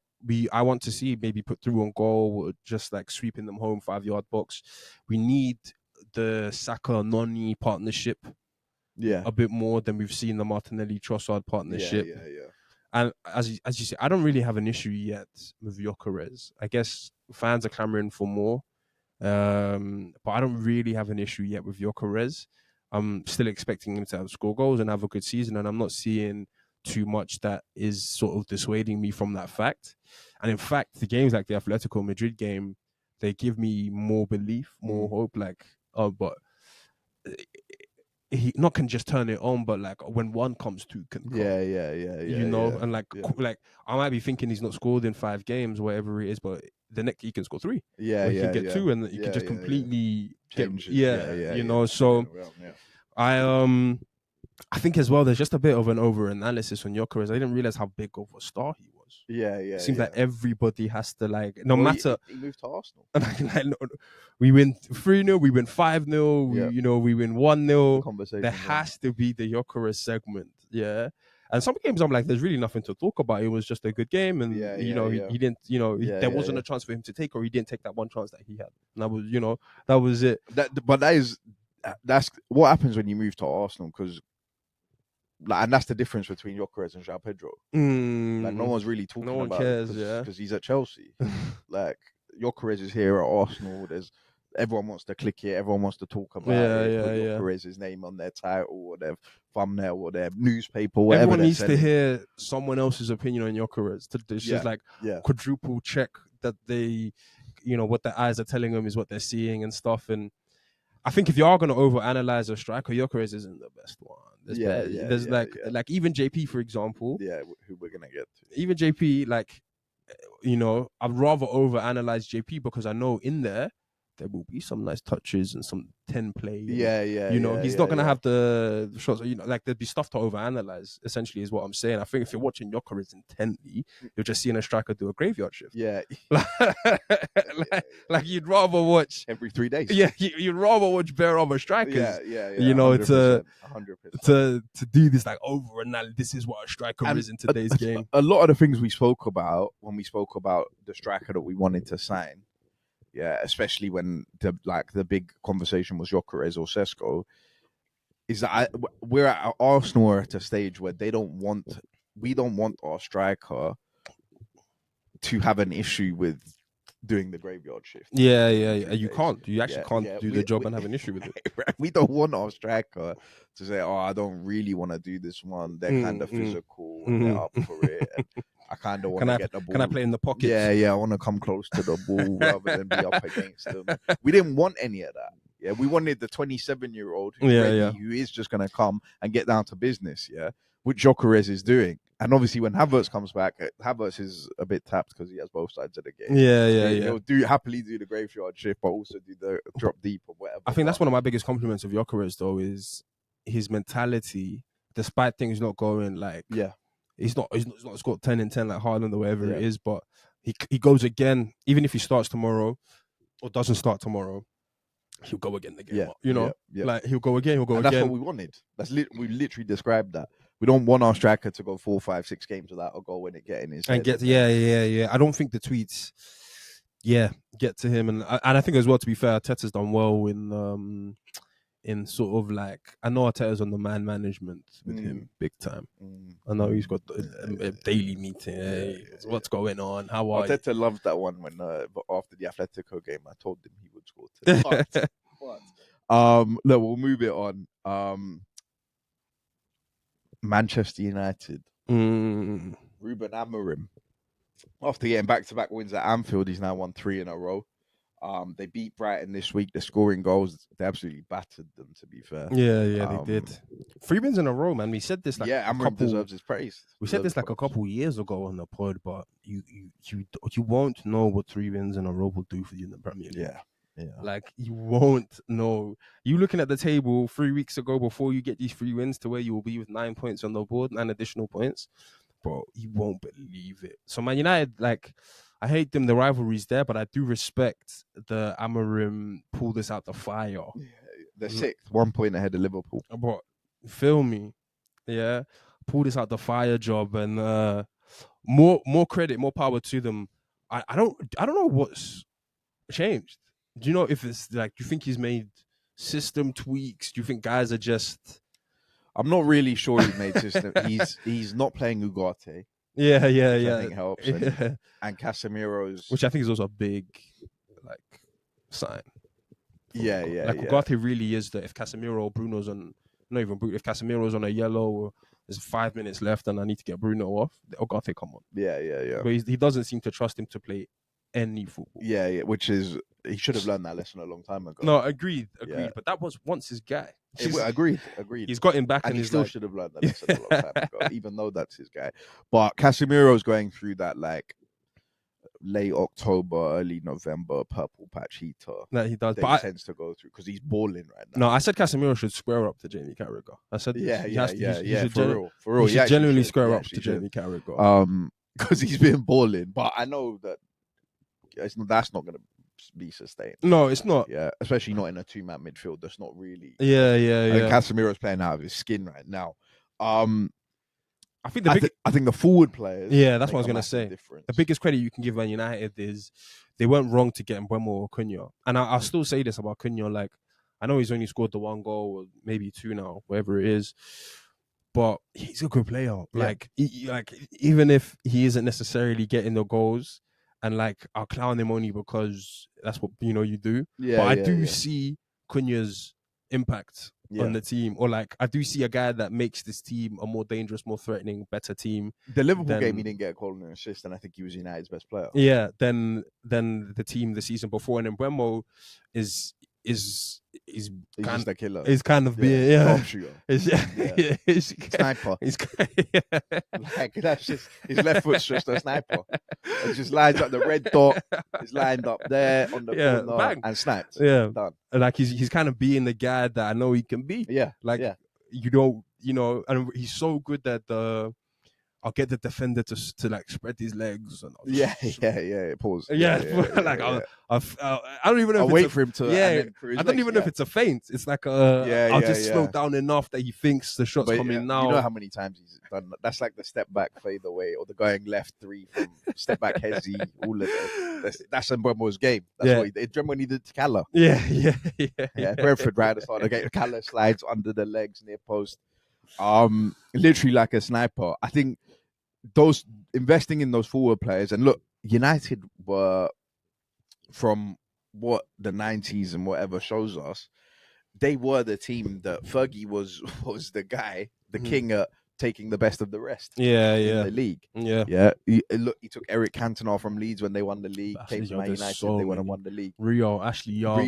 B: I want to see maybe put through on goal, or just like sweeping them home 5-yard box. We need the Saka-Noni partnership a bit more than we've seen the Martinelli-Trossard partnership. And as you say, I don't really have an issue yet with Gyökeres. I guess fans are clamoring for more. But I don't really have an issue yet with Gyökeres. I'm still expecting him to score goals and have a good season, and I'm not seeing too much that is sort of dissuading me from that fact. And in fact, the games like the Atletico Madrid game, they give me more belief, more hope. Like, but he not can just turn it on, but like when one comes, two can come. You know, and like I might be thinking he's not scored in 5 games, whatever it is, but the next he can score 3. He can get 2, and he can just completely change. You know. So I think as well, there's just a bit of an over-analysis on Gyökeres. I didn't realize how big of a star he was. It seems like everybody has to no matter.
A: He moved to Arsenal.
B: We win 3-0, we win 5-0, we win 1-0. There has to be the Gyökeres segment, And some games I'm like, there's really nothing to talk about. It was just a good game, and he didn't, there wasn't a chance for him to take, or he didn't take that one chance that he had. And that was, that was it.
A: That's what happens when you move to Arsenal, because like, and that's the difference between Gyökeres and João Pedro. Like, no one's really talking about
B: cares,
A: it because he's at Chelsea. Like, Gyökeres is here at Arsenal. Everyone wants to click it. Everyone wants to talk about it. Put Gyökeres' name on their title or their thumbnail or their newspaper. Whatever.
B: Everyone needs to hear someone else's opinion on Gyökeres. To just quadruple check that they, what their eyes are telling them is what they're seeing and stuff. And I think if you are going to overanalyze a striker, Gyökeres isn't the best one. There's like even JP, for example.
A: Yeah, who we're going to get to.
B: Even JP, like, I'd rather overanalyze JP because I know in there will be some nice touches and some 10 play. He's not going to have the shots, like there'd be stuff to overanalyze, essentially, is what I'm saying. I think if you're watching Gyökeres intently, you're just seeing a striker do a graveyard shift.
A: Yeah.
B: Like you'd rather watch
A: every 3 days.
B: Yeah, you'd rather watch bare other strikers.
A: Yeah.
B: 100%. To do this like overanalyze. This is what a striker is in today's game.
A: A lot of the things we spoke about when we spoke about the striker that we wanted to sign. Yeah, especially when the big conversation was Gyökeres or Sesko, is that we're at Arsenal at a stage where we don't want our striker to have an issue with doing the graveyard shift.
B: Yeah. You actually can't do the job and have an issue with it.
A: We don't want our striker to say, "Oh, I don't really want to do this one." They're kind of physical and they're up for it. And I kind of want to get the ball.
B: Can I play in the pocket?
A: Yeah. I want to come close to the ball rather than be up against them. We didn't want any of that. Yeah, we wanted the 27-year-old who is just going to come and get down to business. Yeah, which Gyökeres is doing. And obviously, when Havertz comes back, Havertz is a bit tapped because he has both sides of the game. He'll happily do the graveyard shift, but also do the drop deep or whatever.
B: I think that's one of my biggest compliments of Gyökeres, though, is his mentality. Despite things not going like, he's not scored 10 in 10 like Haaland or whatever it is, but he goes again. Even if he starts tomorrow or doesn't start tomorrow, he'll go again the game. Like he'll go again.
A: That's what we wanted. We literally described that. We don't want our striker to go 4, 5, 6 games without a goal when it get in his head.
B: I don't think the tweets, get to him, and I think as well. To be fair, Arteta's done well in sort of like, I know Arteta's on the man management with him big time. I know he's got a daily meeting. What's going on? How are
A: Arteta loved that one when after the Atletico game, I told him he would score today. Look, we'll move it on. Manchester United. Ruben Amorim. After getting back-to-back wins at Anfield, he's now won 3 in a row. They beat Brighton this week. They're scoring goals. They absolutely battered them, to be fair.
B: They did. 3 wins in a row, man. We said this like
A: Amorim deserves his praise.
B: We said this like a couple years ago on the pod, but you won't know what 3 wins in a row will do for you in the Premier League.
A: Yeah.
B: Like, you won't know. You looking at the table 3 weeks ago before you get these 3 wins to where you will be with 9 points on the board, 9 additional points. Bro, you won't believe it. So Man United, like, I hate them, the rivalry's there, but I do respect the Amorim pull this out the fire.
A: Yeah, they're 6th, 1 point ahead of Liverpool.
B: But feel me, pull this out the fire job, and more credit, more power to them. I don't know what's changed. Do you know if it's like, do you think he's made system tweaks? Do you think guys are just?
A: I'm not really sure he's made system. He's not playing Ugarte.
B: Yeah.
A: I think helps. And Casemiro's,
B: which I think is also a big sign. Ugarte really is that if Casemiro or Bruno's on, not even Bruno, if Casemiro's on a yellow or there's 5 minutes left and I need to get Bruno off, Ugarte come on.
A: Yeah.
B: But he doesn't seem to trust him to play any football.
A: Yeah, which is, he should have learned that lesson a long time ago.
B: No, agreed. But that was once his guy.
A: Agreed.
B: He's got him back,
A: and he still should have learned that lesson a long time ago, even though that's his guy. But Casemiro's going through that like late October, early November purple patch heater.
B: No, he does.
A: But he tends to go through because he's balling right now.
B: No, I said Casemiro should square up to Jamie Carragher. I said, for real.
A: He
B: should genuinely square up to Jamie Carragher.
A: Because he's been balling, but I know that that's not going to be sustained.
B: No, it's not.
A: Yeah, especially not in a 2-man midfield. That's not really.
B: Yeah.
A: Casemiro's playing out of his skin right now.
B: I think
A: the forward players.
B: Yeah, that's what I was going to say.
A: Difference.
B: The biggest credit you can give Man United is they weren't wrong to get Mbeumo or Cunha. And I'll still say this about Cunha. Like, I know he's only scored the 1 goal, or maybe 2 now, whatever it is. but he's a good player. Like, even if he isn't necessarily getting the goals, and like I'll clown him only because that's what you do. But I do see Cunha's impact on the team, or like I do see a guy that makes this team a more dangerous, more threatening, better team.
A: The Liverpool game, he didn't get a goal and an assist, and I think he was United's best player.
B: Yeah, than the team the season before, and Mbeumo is
A: he's just a killer.
B: He's kind of being
A: sharpshooter.
B: He's
A: sniper.
B: He's
A: like that's just his left foot's just a sniper. It just lines up the red dot. Is lined up there on the corner
B: bang.
A: and snapped.
B: Yeah,
A: done.
B: Like he's kind of being the guy that I know he can be.
A: Yeah,
B: like you don't and he's so good that I'll get the defender to like spread his legs and
A: pause.
B: I don't even know.
A: I'll wait for him to.
B: I don't even know if it's a feint. It's like I'll just slow down enough that he thinks the shot's coming now.
A: You know how many times he's done that? That's like the step back fade away or the going left 3 from step back hezzy. All of that. That's Mbeumo's game. That's what he did. Remember when he did to Calla?
B: Yeah.
A: Brentford right at the start of the game. Calla slides under the legs near post. Literally like a sniper. I think those investing in those forward players, and look, United were, from what the 90s and whatever shows us, they were the team that Fergie was the guy, the king at taking the best of the rest. In the league. He took Eric Cantona from Leeds when they won the league. Came to Man United, they went and won the league.
B: Rio, Ashley Young,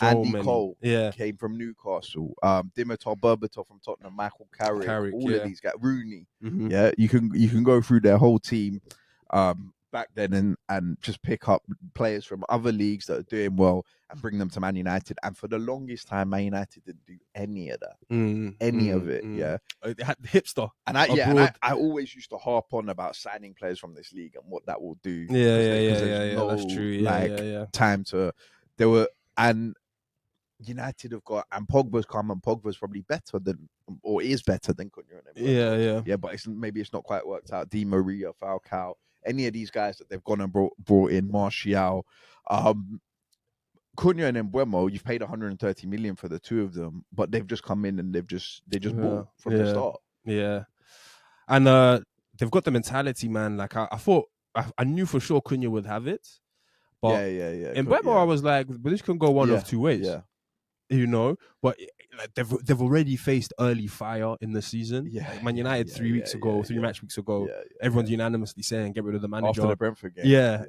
A: Andy Cole came from Newcastle. Dimitar Berbatov from Tottenham, Michael Carrick, all of these guys. Rooney. You can go through their whole team back then and just pick up players from other leagues that are doing well and bring them to Man United. And for the longest time, Man United didn't do any of that, of it.
B: They had hipster,
A: and I always used to harp on about signing players from this league and what that will do.
B: That's true.
A: Time to and United have got, and Pogba's come, and Pogba's probably better than, or is better than Cunha. But maybe it's not quite worked out. Di Maria, Falcao, any of these guys that they've gone and brought in, Martial, Cunha and Mbeumo, you've paid 130 million for the two of them, but they've just come in and they just bought from the start.
B: And they've got the mentality, man. Like I thought, I knew for sure Cunha would have it, but in Mbeumo, I was like, but this can go one of two ways. But like they've already faced early fire in the season. Man United 3 match weeks ago, everyone's unanimously saying get rid of the manager
A: after the Brentford game.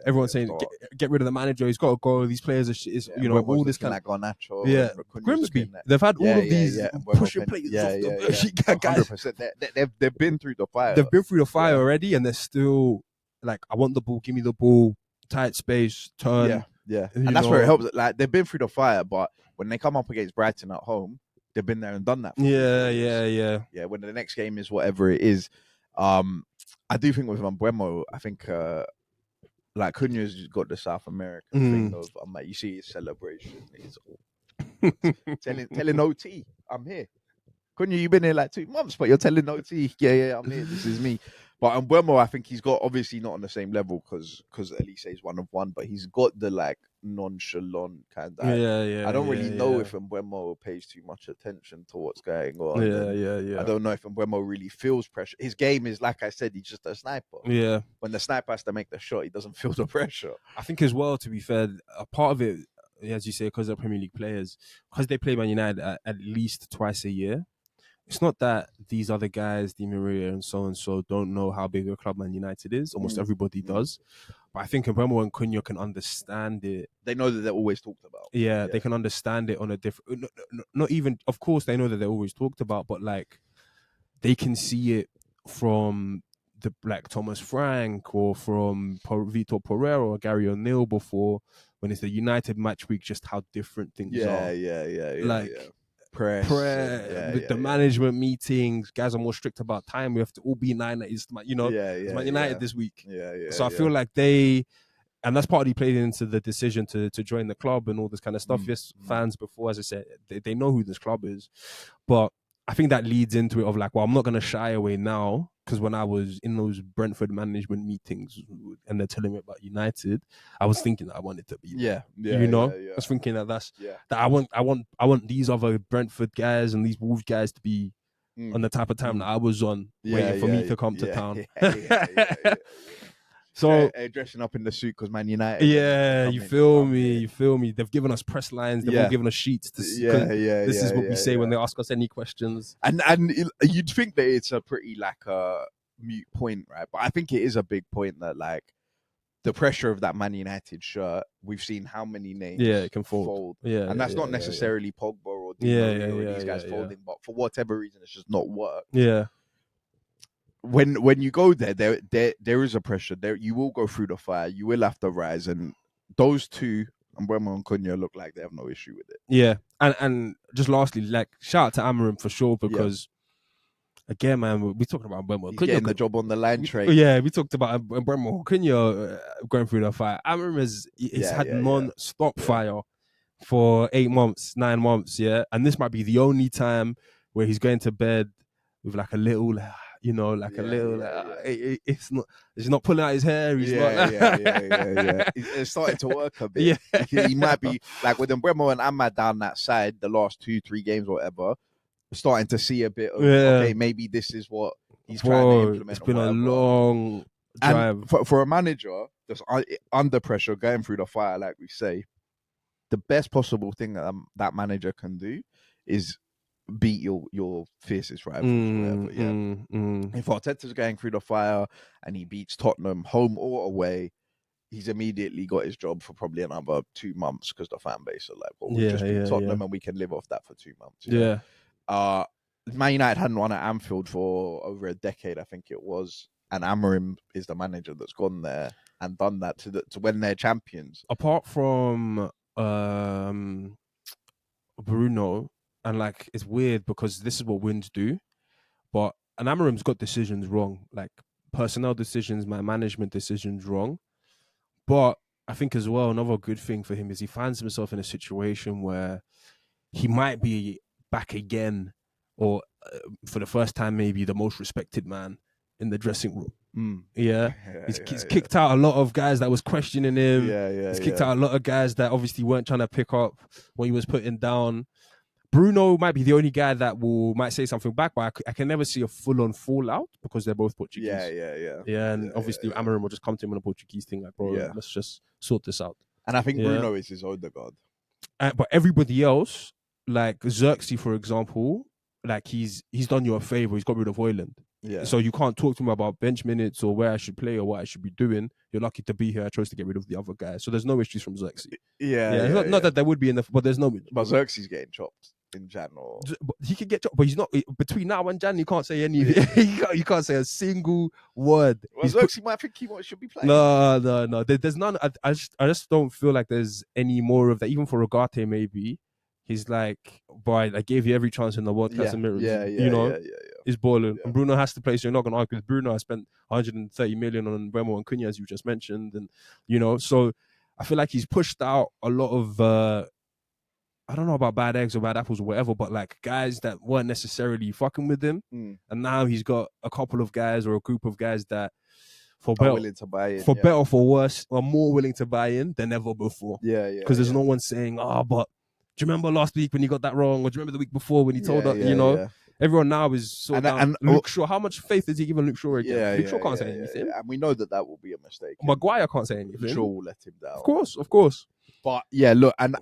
B: Everyone's saying get rid of the manager. He's got to go. These players all this kind
A: of like Garnacho.
B: Grimsby. They've had all of these pushing players.
A: 100%. They've been through the fire.
B: They've been through the fire already, and they're still like, I want the ball. Give me the ball. Tight space. Turn.
A: And that's where it helps. Like, they've been through the fire, but when they come up against Brighton at home, they've been there and done that. When the next game is whatever it is, I do think with Mbeumo, I think like Cunha's got the South American thing of you see his celebration. He's telling OT, I'm here. Cunha, you've been here like 2 months, but you're telling OT, I'm here. This is me. But Mbeumo, I think he's got, obviously not on the same level because Elise is 1 of 1, but he's got the like nonchalant kind of. I don't really know if Mbeumo pays too much attention to what's going on. I don't know if Mbeumo really feels pressure. His game is, like I said, he's just a sniper. When the sniper has to make the shot, he doesn't feel the pressure.
B: I think as well, to be fair, a part of it, as you say, because they're Premier League players, because they play Man United at least twice a year. It's not that these other guys, Di Maria and so, don't know how big a club Man United is. Almost everybody does. But I think Mbeumo and Cunha can understand it.
A: They know that they're always talked about.
B: They can understand it on a different... Not even... Of course, they know that they're always talked about, but like, they can see it from the like Thomas Frank or from Vitor Pereira or Gary O'Neill before, when it's the United match week, just how different things are. Press with the management meetings, guys are more strict about time. We have to all be 9. It's Man United this week. So I feel like and that's partly played into the decision to join the club and all this kind of stuff. Fans before, as I said, they know who this club is, but I think that leads into it of like, well, I'm not going to shy away now, because when I was in those Brentford management meetings and they're telling me about United, I was thinking that I wanted to be there. I was thinking that I want these other Brentford guys and these Wolves guys to be on the type of time that I was on, waiting for me to come to town.
A: So dressing up in the suit because Man United.
B: Yeah, you feel me? You feel me? They've given us press lines. They've all given us sheets. This is what we say when they ask us any questions.
A: And you'd think that it's a pretty like a mute point, right? But I think it is a big point that like the pressure of that Man United shirt. We've seen how many names.
B: Yeah, it can fold. Yeah,
A: and that's not necessarily Pogba or Di Maria or these guys folding, but for whatever reason, it's just not worked.
B: Yeah.
A: When you go there is a pressure. There you will go through the fire. You will have to rise, and those two, Mbeumo and Cunha, look like they have no issue with it.
B: Yeah, and just lastly, like shout out to Amorim for sure because again, man, we're talking about Mbeumo.
A: He's getting the job on the line train.
B: Yeah, we talked about Mbeumo Cunha going through the fire. Amorim has had non-stop fire for 8 months, 9 months, and this might be the only time where he's going to bed with like a little. You know, like a little. It's not pulling out his hair. He's not.
A: It's starting to work a bit. Yeah, he might be like with Mbeumo and Ahmad down that side the last 2-3 games or whatever. Starting to see a bit of okay, maybe this is what he's trying to implement.
B: It's been a long drive.
A: And for a manager that's under pressure, going through the fire, like we say, the best possible thing that manager can do is beat your fiercest rivals or whatever. If Arteta's going through the fire and he beats Tottenham home or away, he's immediately got his job for probably another 2 months because the fan base are like, well, we'll just beat Tottenham and we can live off that for 2 months. Man United hadn't won at Anfield for over a decade, I think it was, and Amorim is the manager that's gone there and done that to when they're champions.
B: Apart from Bruno. And like it's weird because this is what wins do, but Amorim's got decisions wrong, like personnel decisions, management decisions wrong. But I think as well another good thing for him is he finds himself in a situation where he might be back again, or for the first time maybe the most respected man in the dressing room. He's kicked out a lot of guys that was questioning him. He's kicked out a lot of guys that obviously weren't trying to pick up what he was putting down. Bruno might be the only guy that might say something back, but I can never see a full-on fallout because they're both Portuguese. And obviously Amorim will just come to him on a Portuguese thing, like, bro, let's just sort this out.
A: And I think Bruno is his Odegaard.
B: But everybody else, like Xerxes, for example, like he's done you a favor. He's got rid of Højlund. So you can't talk to him about bench minutes or where I should play or what I should be doing. You're lucky to be here. I chose to get rid of the other guy. So there's no issues from Xerxes. Not that there would be enough, but there's no.
A: But Xerxes getting chopped in Jan, or
B: he can get chopped, but he's not. Between now and Jan, you can't say anything. you can't say a single word.
A: Well, Xerxes might think he should be playing.
B: No. There's none. I just don't feel like there's any more of that. Even for Rogate, maybe. He's like, boy, I gave you every chance in the world. He's balling. And Bruno has to play, so you're not going to argue with Bruno. I spent 130 million on Mbeumo and Cunha, as you just mentioned. And, so I feel like he's pushed out a lot of, I don't know about bad eggs or bad apples or whatever, but like guys that weren't necessarily fucking with him. And now he's got a couple of guys or a group of guys that, for better,
A: willing to buy in,
B: better or for worse, are more willing to buy in than ever before. Because there's no one saying, but do you remember last week when you got that wrong? Or do you remember the week before when he told us, everyone now is sort of and Luke Shaw. How much faith is he giving Luke Shaw again? Luke Shaw can't say anything.
A: And we know that will be a mistake.
B: Maguire can't say anything.
A: Shaw will let him down.
B: Of course.
A: But look, and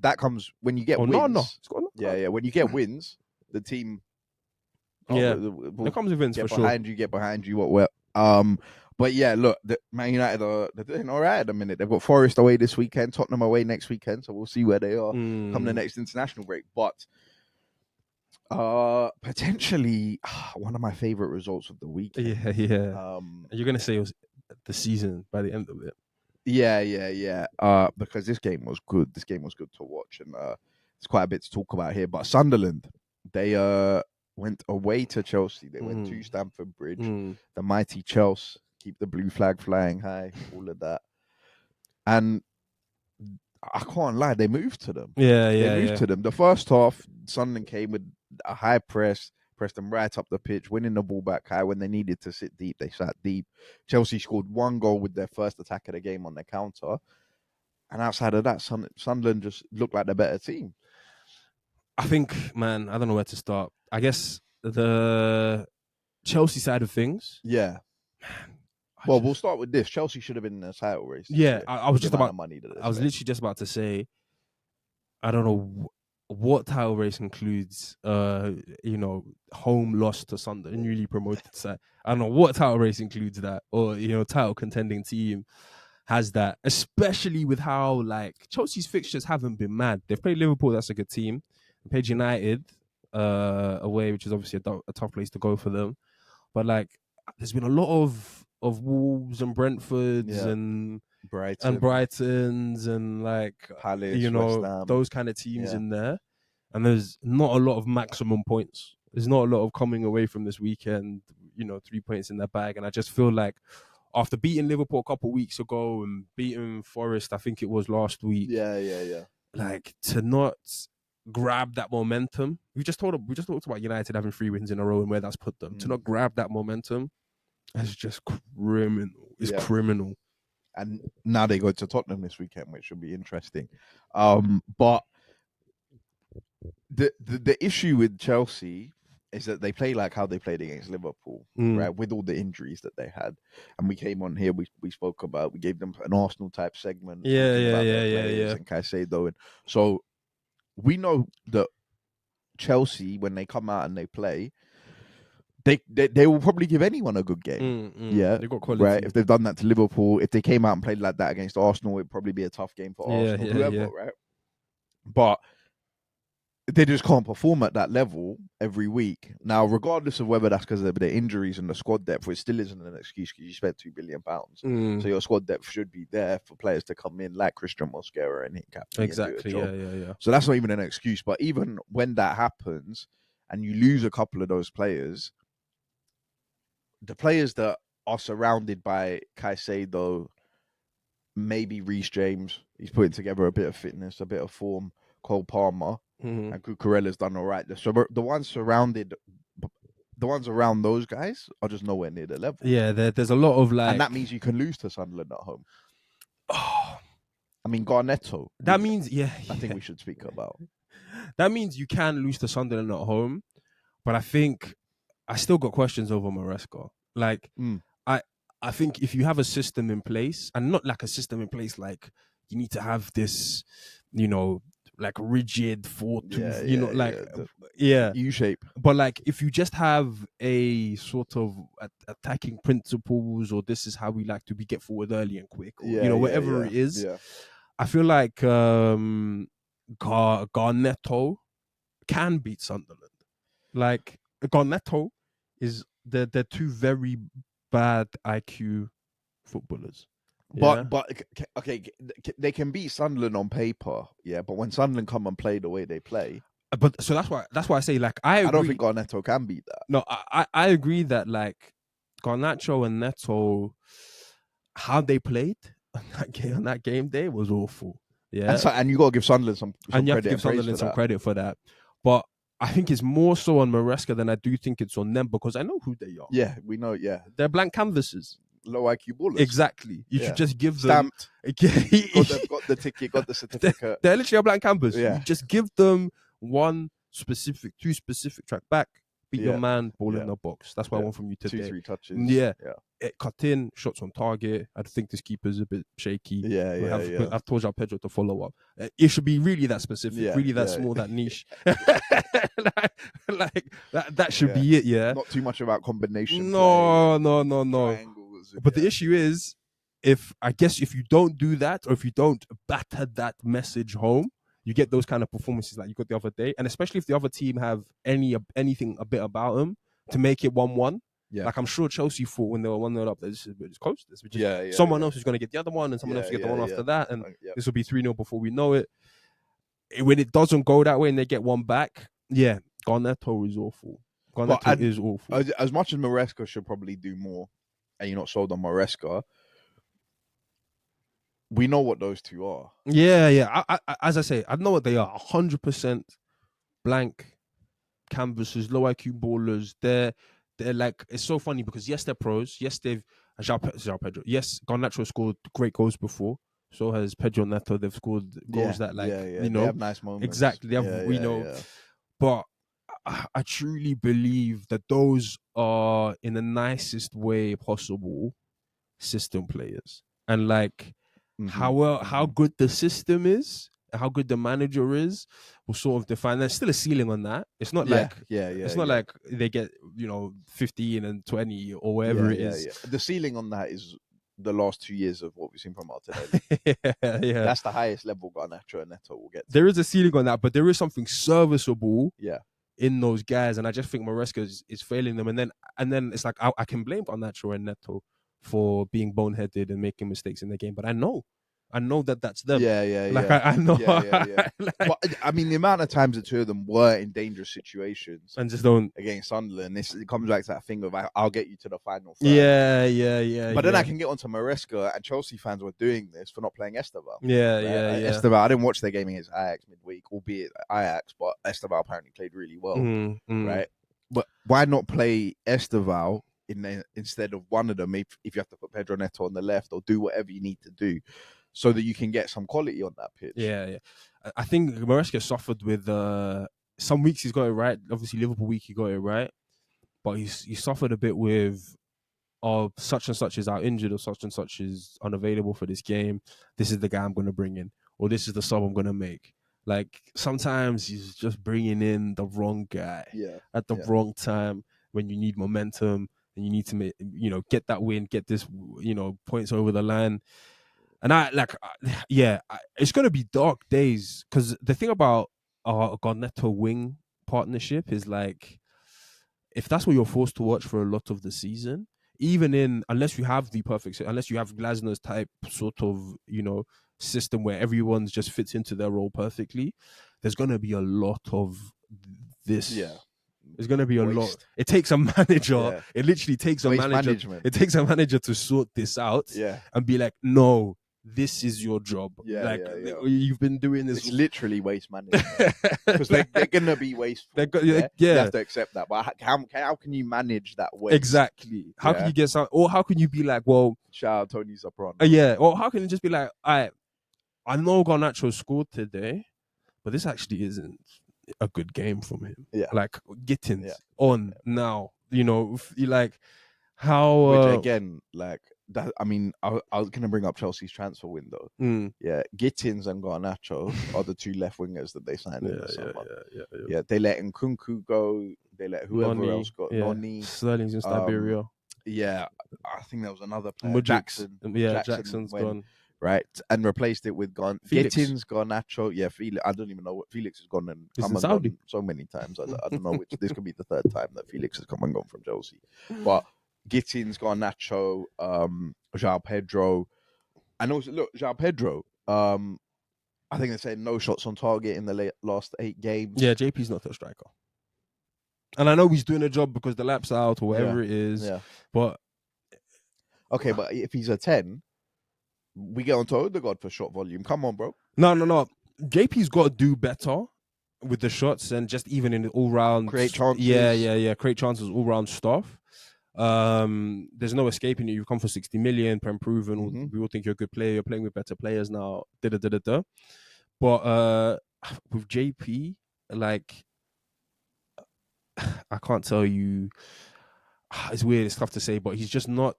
A: that comes when you get wins. When you get wins, the team.
B: It comes with wins for sure.
A: Get behind you. But look, Man United they're doing all right at the minute. They've got Forest away this weekend, Tottenham away next weekend, so we'll see where they are come the next international break. But potentially one of my favorite results of the week.
B: You're gonna say it was the season by the end of it.
A: Because this game was good. This game was good to watch, and there's quite a bit to talk about here. But Sunderland, they went away to Chelsea. They went to Stamford Bridge. The mighty Chelsea keep the blue flag flying high, all of that. And I can't lie, they moved to them. They moved to them. The first half, Sunderland came with a high pressed them right up the pitch, winning the ball back high. When they needed to sit deep, they sat deep. Chelsea scored 1 goal with their first attack of the game on the counter. And outside of that, Sunderland just looked like the better team.
B: I think, man, I don't know where to start. I guess the Chelsea side of things.
A: Yeah. Well, we'll start with this. Chelsea should have been in the title race.
B: Yeah, I was just about.
A: Money that
B: I was literally just about to say, I don't know what title race includes. Home loss to Sunderland, newly promoted side. I don't know what title race includes that, or title contending team has that. Especially with how Chelsea's fixtures haven't been mad. They've played Liverpool, that's a good team. They played United away, which is obviously a tough place to go for them. But there's been a lot of Wolves and Brentfords and Brightons and
A: Palace,
B: those kind of teams in there. And there's not a lot of maximum points. There's not a lot of coming away from this weekend, 3 points in their bag. And I just feel like after beating Liverpool a couple of weeks ago and beating Forest, I think it was last week.
A: Yeah.
B: To not grab that momentum. We just talked about United having 3 wins in a row and where that's put them. To not grab that momentum is just criminal. It's criminal.
A: And now they go to Tottenham this weekend, which should be interesting. But the issue with Chelsea is that they play like how they played against Liverpool, right? With all the injuries that they had. And we came on here, we spoke about, we gave them an Arsenal type segment.
B: Yeah.
A: And Caicedo. And so we know that Chelsea, when they come out and they play, they will probably give anyone a good game. Yeah,
B: they've got quality.
A: Right? If they've done that to Liverpool, if they came out and played like that against Arsenal, it'd probably be a tough game for Arsenal, whoever, right? But they just can't perform at that level every week. Now, regardless of whether that's because of the injuries and the squad depth, which still isn't an excuse because you spent £2 billion. So your squad depth should be there for players to come in like Christian Mosquera and Hincapie.
B: Exactly, yeah.
A: So that's not even an excuse. But even when that happens and you lose a couple of those players, the players that are surrounded by Caicedo, maybe Reece James, he's putting together a bit of fitness, a bit of form, Cole Palmer, and Cucurella's done all right. So the ones around those guys are just nowhere near the level.
B: Yeah, there's a lot of
A: and that means you can lose to Sunderland at home. I mean, Garnetto.
B: That means, I
A: think we should speak about.
B: That means you can lose to Sunderland at home, but I think I still got questions over Maresca. I think if you have a system in place, and not like a system in place like you need to have this, rigid 4-2,
A: U-shape.
B: But if you just have a sort of attacking principles, or this is how we like to get forward early and quick, or whatever it is, I feel like Garnetto can beat Sunderland. Garnetto is they're two very bad IQ footballers.
A: But okay, they can beat Sunderland on paper, but when Sunderland come and play the way they play,
B: but so that's why I say I agree.
A: I don't think Garnetto can beat that.
B: No, I agree that Garnacho and Neto, how they played on that game day was awful. Yeah,
A: and you got to give Sunderland some
B: and you
A: credit
B: have to give Sunderland some credit for that. But I think it's more so on Maresca than I do think it's on them, because I know who they are.
A: Yeah, we know. Yeah,
B: they're blank canvases.
A: Low IQ ballers.
B: Exactly. You should just give them
A: stamped. got the ticket, got the certificate.
B: They're literally a blank canvas.
A: Yeah.
B: You just give them two specific track back, beat your man, ball in the box. That's what I want from you today.
A: 2-3 touches.
B: Yeah. It cut in, shots on target. I think this keeper's a bit shaky. I've told you Pedro to follow up. It should be really that specific, really that small, that niche. that should be it. Yeah.
A: Not too much about combination.
B: No. But
A: the
B: the issue is, if you don't do that, or if you don't batter that message home, you get those kind of performances like you got the other day. And especially if the other team have anything a bit about them to make it 1-1. Yeah. I'm sure Chelsea thought when they were 1-0 up, it's close. Someone else is going to get the other one, and someone else will get the one after that, and this will be 3-0 before we know it. When it doesn't go that way and they get one back, Garnetto is awful. Garnetto is awful.
A: As much as Maresca should probably do more, and you're not sold on Maresca, we know what those two are.
B: Yeah. I as I say, I know what they are. 100% blank canvases, low IQ ballers. They're it's so funny because yes, they're pros. Yes, they've João Pedro. Yes, Garnacho scored great goals before. So has Pedro Neto. They've scored goals that
A: they have nice moments.
B: Exactly. We know. But I truly believe that those are, in the nicest way possible, system players. And like how good the system is, how good the manager is, will sort of define. There's still a ceiling on that. It's not like like they get 15 and 20 or whatever it is.
A: The ceiling on that is the last 2 years of what we've seen from Martinelli. That's the highest level Garnacho and Neto will get to.
B: There is a ceiling on that, but there is something serviceable in those guys, and I just think Maresca is failing them. And then it's like I can blame Garnacho and Neto for being boneheaded and making mistakes in the game, but I know that's them. I know.
A: But I mean, the amount of times the two of them were in dangerous situations
B: and just don't
A: against Sunderland, it comes back to that thing of I'll get you to the final third. But then I can get onto Maresca, and Chelsea fans were doing this for not playing Esteval. Esteval, I didn't watch their game against Ajax midweek, albeit Ajax, but Esteval apparently played really well, right? But why not play Esteval instead of one of them if you have to put Pedro Neto on the left, or do whatever you need to do so that you can get some quality on that pitch?
B: I think Maresca suffered with some weeks he's got it right. Obviously Liverpool week he got it right, but he suffered a bit with such and such is out injured, or such and such is unavailable for this game. This is the guy I'm going to bring in, or this is the sub I'm going to make. Like sometimes he's just bringing in the wrong guy at the wrong time when you need momentum and you need to make, get that win, get this, points over the line. And it's going to be dark days, because the thing about our Garnetto wing partnership is like, if that's what you're forced to watch for a lot of the season, unless you have Glasner's type sort of, system where everyone just fits into their role perfectly, there's going to be a lot of this. There's going to be a lot. It takes a manager. It literally takes a manager. Management. It takes a manager to sort this out and be like, no, this is your job. You've been doing this.
A: It's literally waste management, because they're going to be wasteful. You have to accept that. But how can you manage that waste?
B: Exactly. How can you get some, or how can you be like, well,
A: shout out Tony Soprano.
B: Or how can you just be like, I know Garnacho scored today, but this actually isn't a good game from him. Like Gittins on now, like how.
A: Which again, like that. I mean, I was gonna bring up Chelsea's transfer window. Gittins and Garnacho are the two left wingers that they signed in the summer. They let Nkunku go. They let whoever else go. Noni.
B: Sterling's in Siberia.
A: I think there was another player. Jackson.
B: Jackson's gone.
A: Right, and replaced it with Gittins, Garnacho. Felix. I don't even know what Felix has gone and come and gone so many times. I don't know which. This could be the third time that Felix has come and gone from Chelsea. But Gittins, Garnacho, João Pedro, and also look, João Pedro. I think they said no shots on target in the last 8 games.
B: Yeah, JP's not a striker, and I know he's doing a job because the lap's out or whatever it is. But
A: okay, but if he's a 10. We get on to Odegaard for shot volume. Come on, bro.
B: No. JP's got to do better with the shots and just even in the all-round...
A: Create chances.
B: Yeah. Create chances, all-round stuff. There's no escaping it. You've come for 60 million, proven. We all think you're a good player. You're playing with better players now. But with JP, like, I can't tell you... It's weird. It's tough to say, but he's just not...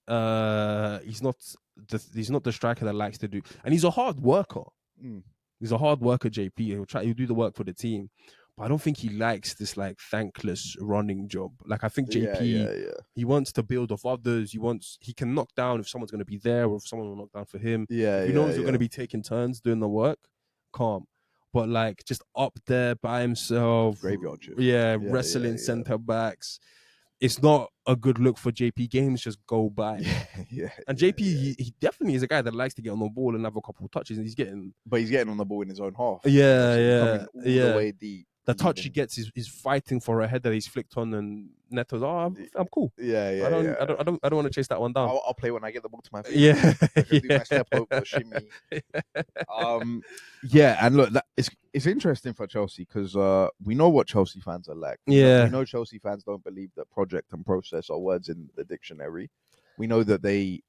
B: He's not the striker that likes to do, and he's a hard worker. He's a hard worker, JP. He'll do the work for the team, but I don't think he likes this like thankless running job. Like I think JP, he wants to build off others. He can knock down if someone's going to be there, or if someone will knock down for him. He knows you're going to be taking turns doing the work. Calm, but like just up there by himself,
A: graveyard shift.
B: Wrestling centre backs. It's not a good look for JP. Games just go by. And JP, he definitely is a guy that likes to get on the ball and have a couple of touches, and he's getting on the ball in his own half.
A: The way
B: the touch he gets is fighting for a header that he's flicked on, and Neto's, I'm cool. I don't want to chase that one down.
A: I'll play when I get the ball to my feet.
B: I
A: can do my step over, shimmy. And look, it's interesting for Chelsea because we know what Chelsea fans are like. We know Chelsea fans don't believe that project and process are words in the dictionary. We know that they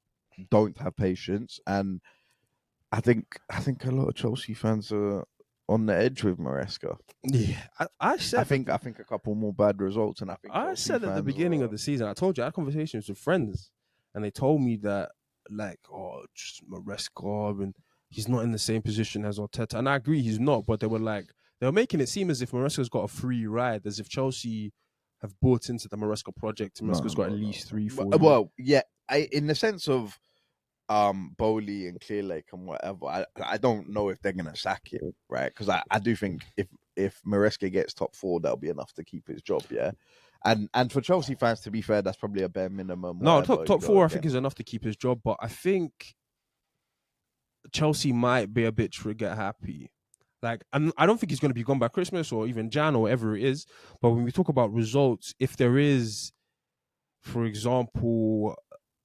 A: don't have patience, and I think a lot of Chelsea fans are on the edge with Maresca.
B: Yeah, I
A: think a couple more bad results, and I think
B: I
A: Chelsea
B: said at the beginning of the season, I told you I had conversations with friends, and they told me that like, oh, just Maresca, and he's not in the same position as Arteta, and I agree he's not, but they were making it seem as if Maresca's got a free ride, as if Chelsea have bought into the Maresca project. Maresca's got at least 3-4 years.
A: Well, yeah, in the sense of Bowley and Clearlake and whatever, I don't know if they're gonna sack him, right? Because I do think if Maresca gets top 4, that'll be enough to keep his job, yeah. And for Chelsea fans, to be fair, that's probably a bare minimum.
B: No, top 4 I think is enough to keep his job, but I think Chelsea might be a bit trigger happy. Like, I don't think he's going to be gone by Christmas or even Jan or whatever it is. But when we talk about results, if there is, for example,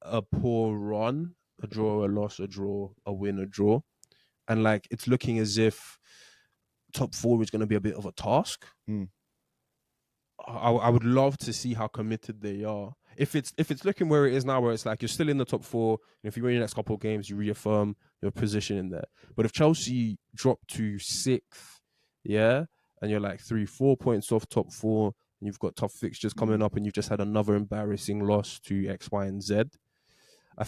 B: a poor run, a draw, a loss, a draw, a win, a draw, and like it's looking as if top 4 is going to be a bit of a task. I would love to see how committed they are. If it's looking where it is now, where it's like you're still in the top 4, and if you win your next couple of games, you reaffirm your position in there. But if Chelsea drop to 6th, yeah, and you're like 3-4 points off top 4, and you've got tough fixtures coming up, and you've just had another embarrassing loss to X, Y, and Z. I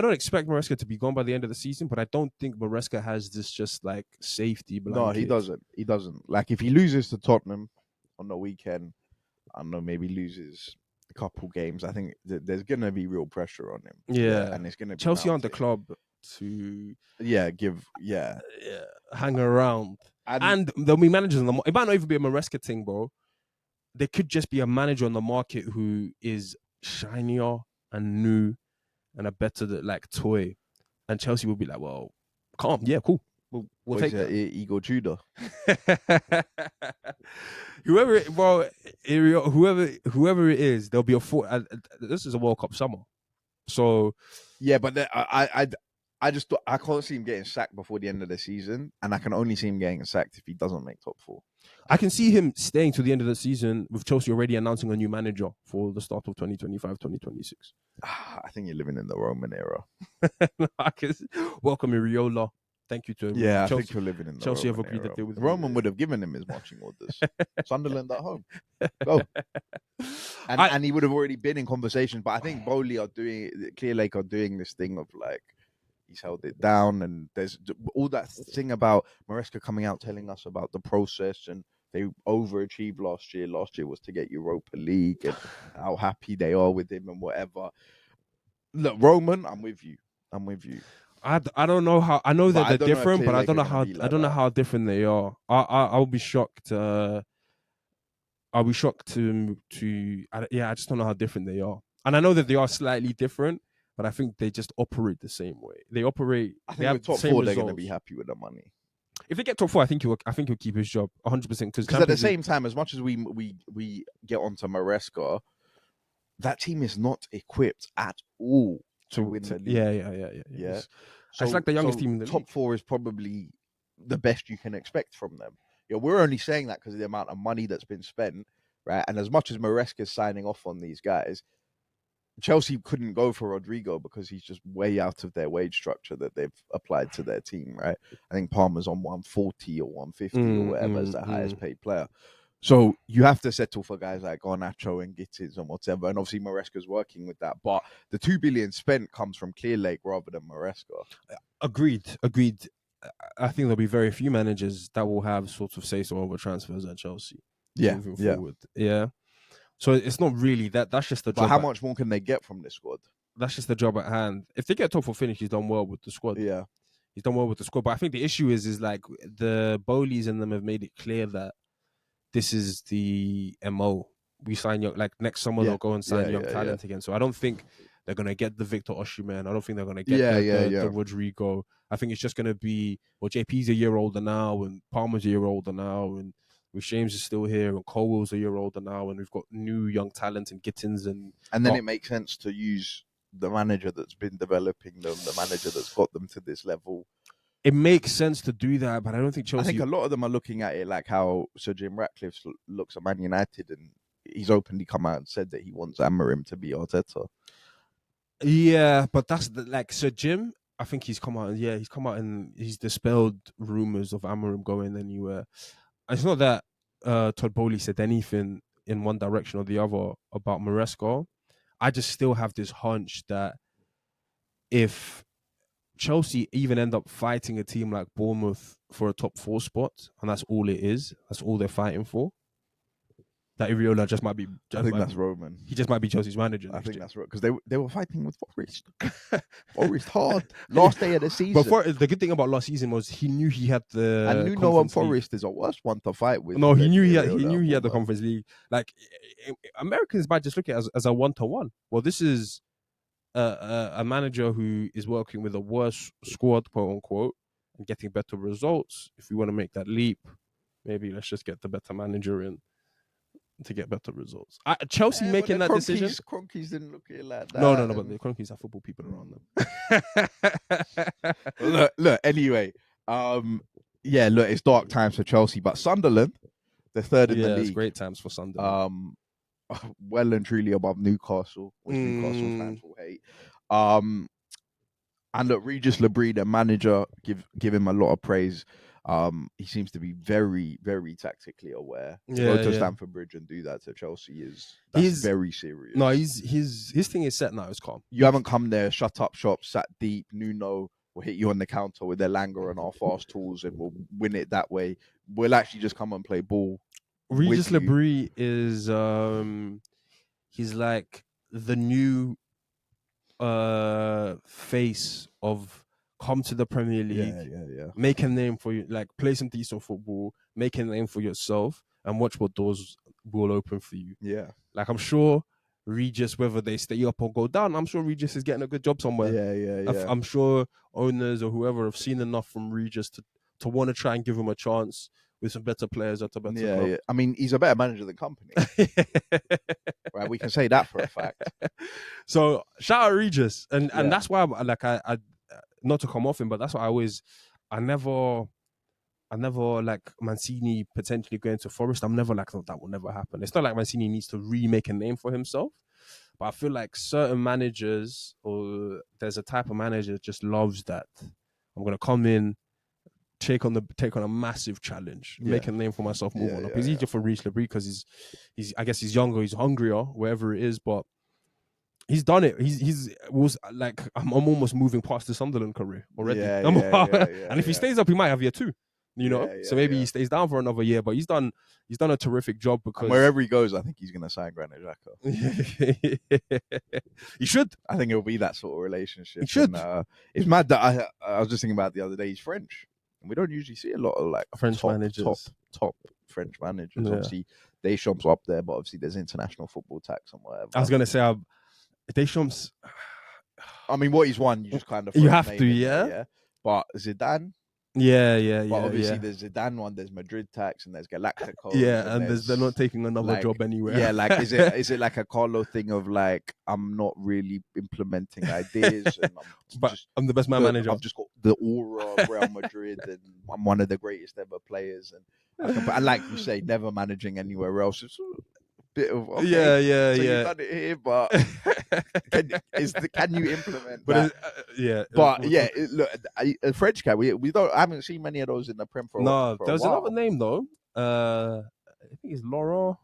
B: don't expect Maresca to be gone by the end of the season, but I don't think Maresca has this just like safety blanket.
A: No, he doesn't. He doesn't. Like if he loses to Tottenham on the weekend, I don't know, maybe loses a couple games, I think there's going to be real pressure on him.
B: Yeah.
A: And it's going to be
B: Chelsea aren't the club to hang around. And there'll be managers in the market. It might not even be a Maresca thing, bro. There could just be a manager on the market who is shinier and new and a better like toy. And Chelsea will be like, well, calm. Yeah, cool. We'll take that.
A: Igor Tudor.
B: Whoever it is, there'll be this is a World Cup summer, so
A: yeah. But I can't see him getting sacked before the end of the season, and I can only see him getting sacked if he doesn't make top 4.
B: I can see him staying to the end of the season with Chelsea already announcing a new manager for the start of 2025-2026.
A: I think you're living in the Roman era.
B: Welcome, Iriola. Thank you to him.
A: Yeah, Chelsea, I think you're living in the
B: Chelsea
A: Roman
B: have agreed
A: era.
B: that they would.
A: Roman would have given him his marching orders. Sunderland at home. Go. And he would have already been in conversation. But I think Clearlake are doing this thing of like, he's held it down. And there's all that thing about Maresca coming out telling us about the process, and they overachieved last year. Last year was to get Europa League, and how happy they are with him and whatever. Look, Roman, I'm with you.
B: I don't know how. I know that they're different, but I don't know how. I don't know how different they are. I'll be shocked. I'll be shocked to. I just don't know how different they are, and I know that they are slightly different, but I think they just operate the same way. They operate.
A: I think with top 4, they're going to be happy with the money.
B: If they get top 4, I think he'll keep his job 100%.
A: Because at the same time, as much as we get onto Maresca, that team is not equipped at all to win the league. Yeah.
B: So it's like the youngest team in the
A: top
B: league.
A: 4 is probably the best you can expect from them. Yeah, we're only saying that because of the amount of money that's been spent, right? And as much as Maresca's signing off on these guys, Chelsea couldn't go for Rodrigo because he's just way out of their wage structure that they've applied to their team, right? I think Palmer's on 140 or 150 or whatever as the highest paid player. So you have to settle for guys like Garnacho and Gittins and whatever. And obviously Maresca's working with that. But the 2 billion spent comes from Clearlake rather than Maresca.
B: Agreed. I think there'll be very few managers that will have sort of say so over transfers at Chelsea. Moving forward. Yeah. So it's not really that. That's just the job.
A: But how much more can they get from this squad?
B: That's just the job at hand. If they get top 4 finish, he's done well with the squad.
A: Yeah.
B: He's done well with the squad. But I think the issue is like the Bowleys and them have made it clear that this is the MO. We sign young, like next summer they'll go and sign young talent again. So I don't think they're going to get the Victor Osimhen. I don't think they're going to get the Rodrigo. I think it's just going to be, well, JP's a year older now, and Palmer's a year older now, and Rich James is still here, and Colwell's a year older now, and we've got new young talent and Gittins. And
A: then it makes sense to use the manager that's been developing them, the manager that's got them to this level.
B: It makes sense to do that, but I don't think Chelsea...
A: I think a lot of them are looking at it like how Sir Jim Ratcliffe looks at Man United, and he's openly come out and said that he wants Amorim to be Arteta.
B: Yeah, but that's like Sir Jim. I think he's come out. Yeah, he's come out and he's dispelled rumors of Amorim going anywhere. It's not that Todd Bowley said anything in one direction or the other about Maresca. I just still have this hunch that if Chelsea even end up fighting a team like Bournemouth for a top 4 spot, and that's all it is, that's all they're fighting for, that Iriola just might be.
A: I think that's Roman.
B: He just might be Chelsea's manager.
A: I think that's right because they were fighting with Forest. Forest hard last day of the season.
B: But the good thing about last season was he knew he had the.
A: And Nuno and Forest is a worse one to fight with.
B: No, he knew he had the Conference League. Like Americans might just look at it as a 1-to-1. Well, this is a manager who is working with a worse squad, quote unquote, and getting better results. If we want to make that leap, maybe let's just get the better manager in to get better results. Chelsea making that decision.
A: Cronkies didn't look at it like that.
B: No, but the Cronkies have football people around
A: them. look. Anyway, it's dark times for Chelsea, but Sunderland, they're third in the league.
B: It's great times for Sunderland.
A: Well and truly above Newcastle, which Newcastle fans will hate. And look, Regis Lebris, the manager, give him a lot of praise. He seems to be very, very tactically aware. Go to Stamford Bridge and do that to Chelsea that's very serious.
B: No, his thing is set now. It's calm.
A: You haven't come there, shut up shop, sat deep. Nuno will hit you on the counter with their Langer and our fast tools, and we'll win it that way. We'll actually just come and play ball.
B: Regis Lebris is he's like the new face of come to the Premier League, make a name for you, like play some decent football, make a name for yourself, and watch what doors will open for you.
A: Yeah,
B: like I'm sure Regis, whether they stay up or go down, I'm sure Regis is getting a good job somewhere.
A: Yeah.
B: I'm sure owners or whoever have seen enough from Regis to want to try and give him a chance with some better players at a better club.
A: Yeah. I mean, he's a better manager than Company. Right, we can say that for a fact.
B: So shout out Regis, and that's why I not to come off him, but that's why I never like Mancini potentially going to Forest. I'm never like, that will never happen. It's not like Mancini needs to remake a name for himself, but I feel like certain managers, or there's a type of manager that just loves that. I'm gonna come in, take on a massive challenge, make a name for myself, move on up. It's easier for Regis Lebris because he's I guess he's younger, he's hungrier, wherever it is, but he's done it. He's was like I'm almost moving past the Sunderland career already. And if he stays up, he might have year 2. You know, so maybe he stays down for another year. But he's done a terrific job because
A: wherever he goes, I think he's going to sign Granit Xhaka.
B: He should.
A: I think it'll be that sort of relationship.
B: He should.
A: And, it's mad that I was just thinking about the other day. He's French, and we don't usually see a lot of like
B: French managers,
A: top French managers. Obviously, Deschamps up there, but obviously there's international football tax and whatever.
B: I was going to say Deschamps.
A: I mean, what he's won, you just kind of
B: have to, yeah.
A: But Zidane.
B: But
A: obviously there's Zidane one, there's Madrid tax, and there's Galacticos.
B: And they're not taking another job anywhere.
A: Yeah, like is it like a Carlo thing of like I'm not really implementing ideas, and
B: I'm the best manager.
A: I've just got the aura of Real Madrid, and I'm one of the greatest ever players, and like you say, never managing anywhere else. It's a bit of
B: so
A: you've done it here, but can you implement that? Look, a French guy. I haven't seen many of those in the Prem for a while.
B: There's another name though. I think it's Laurent.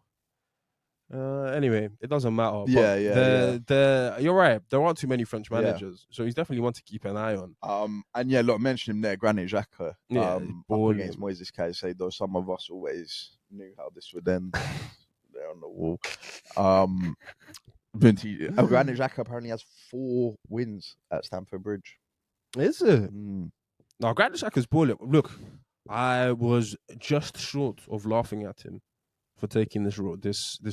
B: Anyway, it doesn't matter. You're right. There aren't too many French managers, so he's definitely one to keep an eye on.
A: And look, mention him there, Granit Xhaka. Up against Moises Caicedo. Some of us always knew how this would end. There on the wall. Granit Xhaka apparently has 4 wins at Stamford Bridge.
B: Is it? No, Granit Xhaka's balling. Look, I was just short of laughing at him for taking this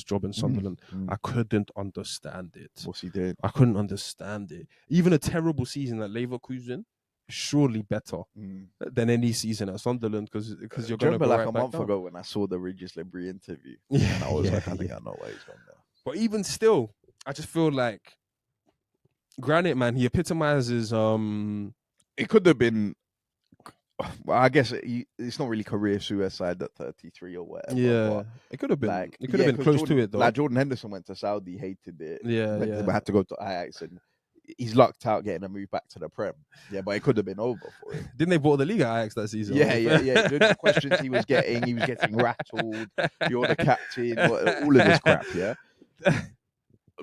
B: job in Sunderland. I couldn't understand it.
A: What's he doing?
B: I couldn't understand it. Even a terrible season at Leverkusen, surely better than any season at Sunderland because you're going to go
A: like a month ago when I saw the Regis Lebris interview. And I was like, I think I know why he's gone there.
B: But even still, I just feel like Granit, man, he epitomizes.
A: It could have been. Well, I guess it's not really career suicide at 33 or whatever.
B: Yeah, it could have been. Like, it could have been close to it though.
A: Like Jordan Henderson went to Saudi, hated it.
B: Yeah.
A: Had to go to Ajax, and he's lucked out getting a move back to the Prem. Yeah, but it could have been over for him.
B: Didn't they bought the league at Ajax that season?
A: Yeah. The questions he was getting rattled. You're the captain. All of this crap. Yeah.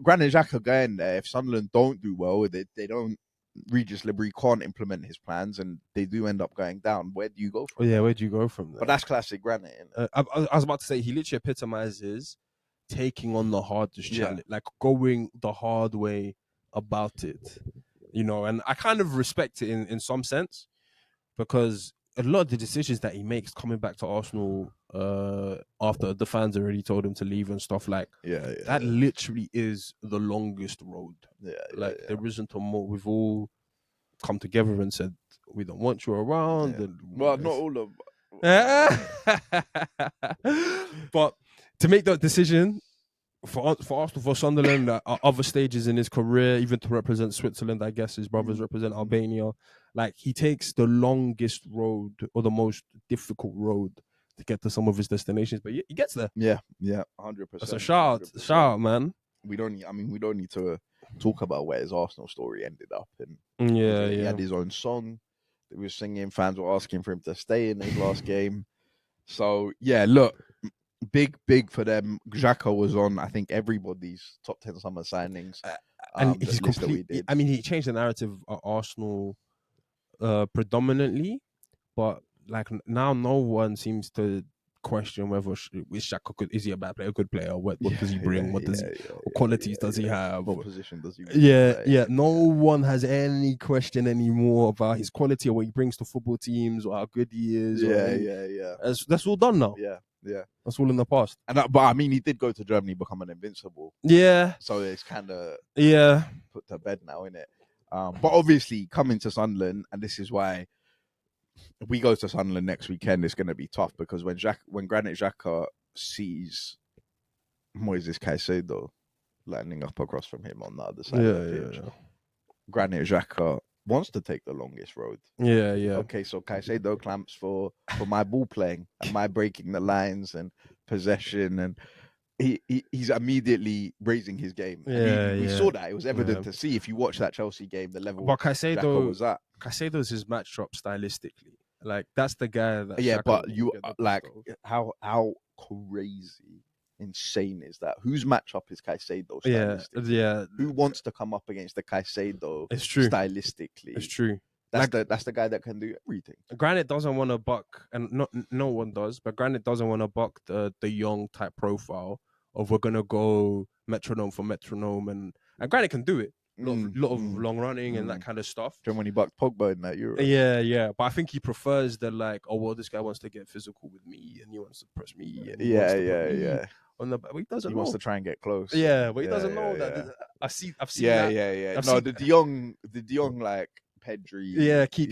A: Granit Xhaka going there. If Sunderland don't do well, they don't. Regis Libri can't implement his plans, and they do end up going down. Where do you go from?
B: Yeah, where do you go from there?
A: But that's classic Granit.
B: I was about to say he literally epitomizes taking on the hardest challenge, like going the hard way about it, you know. And I kind of respect it in some sense, because a lot of the decisions that he makes coming back to Arsenal after the fans already told him to leave and stuff, like that literally is the longest road. There isn't a more. We've all come together and said we don't want you around. And
A: well, not all of
B: but to make that decision for Arsenal, for Sunderland, at other stages in his career, even to represent Switzerland, I guess his brothers represent Albania. Like, he takes the longest road or the most difficult road to get to some of his destinations, but he gets there.
A: Yeah, 100%.
B: That's a shout out, man.
A: We don't need to talk about where his Arsenal story ended up, and he had his own song that he was singing. Fans were asking for him to stay in his last game. So yeah, look, big for them. Xhaka was on, I think, everybody's top 10 summer signings,
B: and he's completely. I mean, he changed the narrative at Arsenal predominantly, but like now, no one seems to question whether Xhaka is he a bad player, a good player? What does he bring? What qualities does he have?
A: What position does he play?
B: No one has any question anymore about his quality or what he brings to football teams or how good he is. That's all done now.
A: Yeah,
B: that's all in the past.
A: But I mean, he did go to Germany, become an invincible.
B: Yeah.
A: So it's kind of put to bed now, isn't it? But obviously, coming to Sunderland, and this is why if we go to Sunderland next weekend, it's going to be tough, because when Granit Xhaka sees Moises Caicedo landing up across from him on the other side of the pitch, Granit Xhaka wants to take the longest road. Okay, so Caicedo clamps for my ball playing and my breaking the lines and possession, and he's immediately raising his game. We saw that. It was evident to see if you watch that Chelsea game, the level Xhaka was at.
B: Caicedo's his match drop stylistically. Like, that's the guy that.
A: Yeah, but you like how crazy, insane is that? Whose matchup is Caicedo stylistically?
B: Yeah.
A: Who wants to come up against the Caicedo?
B: It's true.
A: Stylistically,
B: it's true.
A: That's the guy that can do everything.
B: Granit doesn't want to buck, and no one does, but Granit doesn't want to buck the young type profile of we're gonna go metronome for metronome, and Granit can do it. Lot of long running and that kind of stuff.
A: Do you remember when he bucked Pogba in that Euro?
B: Yeah. But I think he prefers the like, oh well, this guy wants to get physical with me and he wants to press me. And
A: Yeah.
B: On the, but he doesn't.
A: He wants to try and get close.
B: Yeah, but he doesn't know that. I've seen.
A: Yeah. The De Jong like Pedri.
B: Yeah, keep.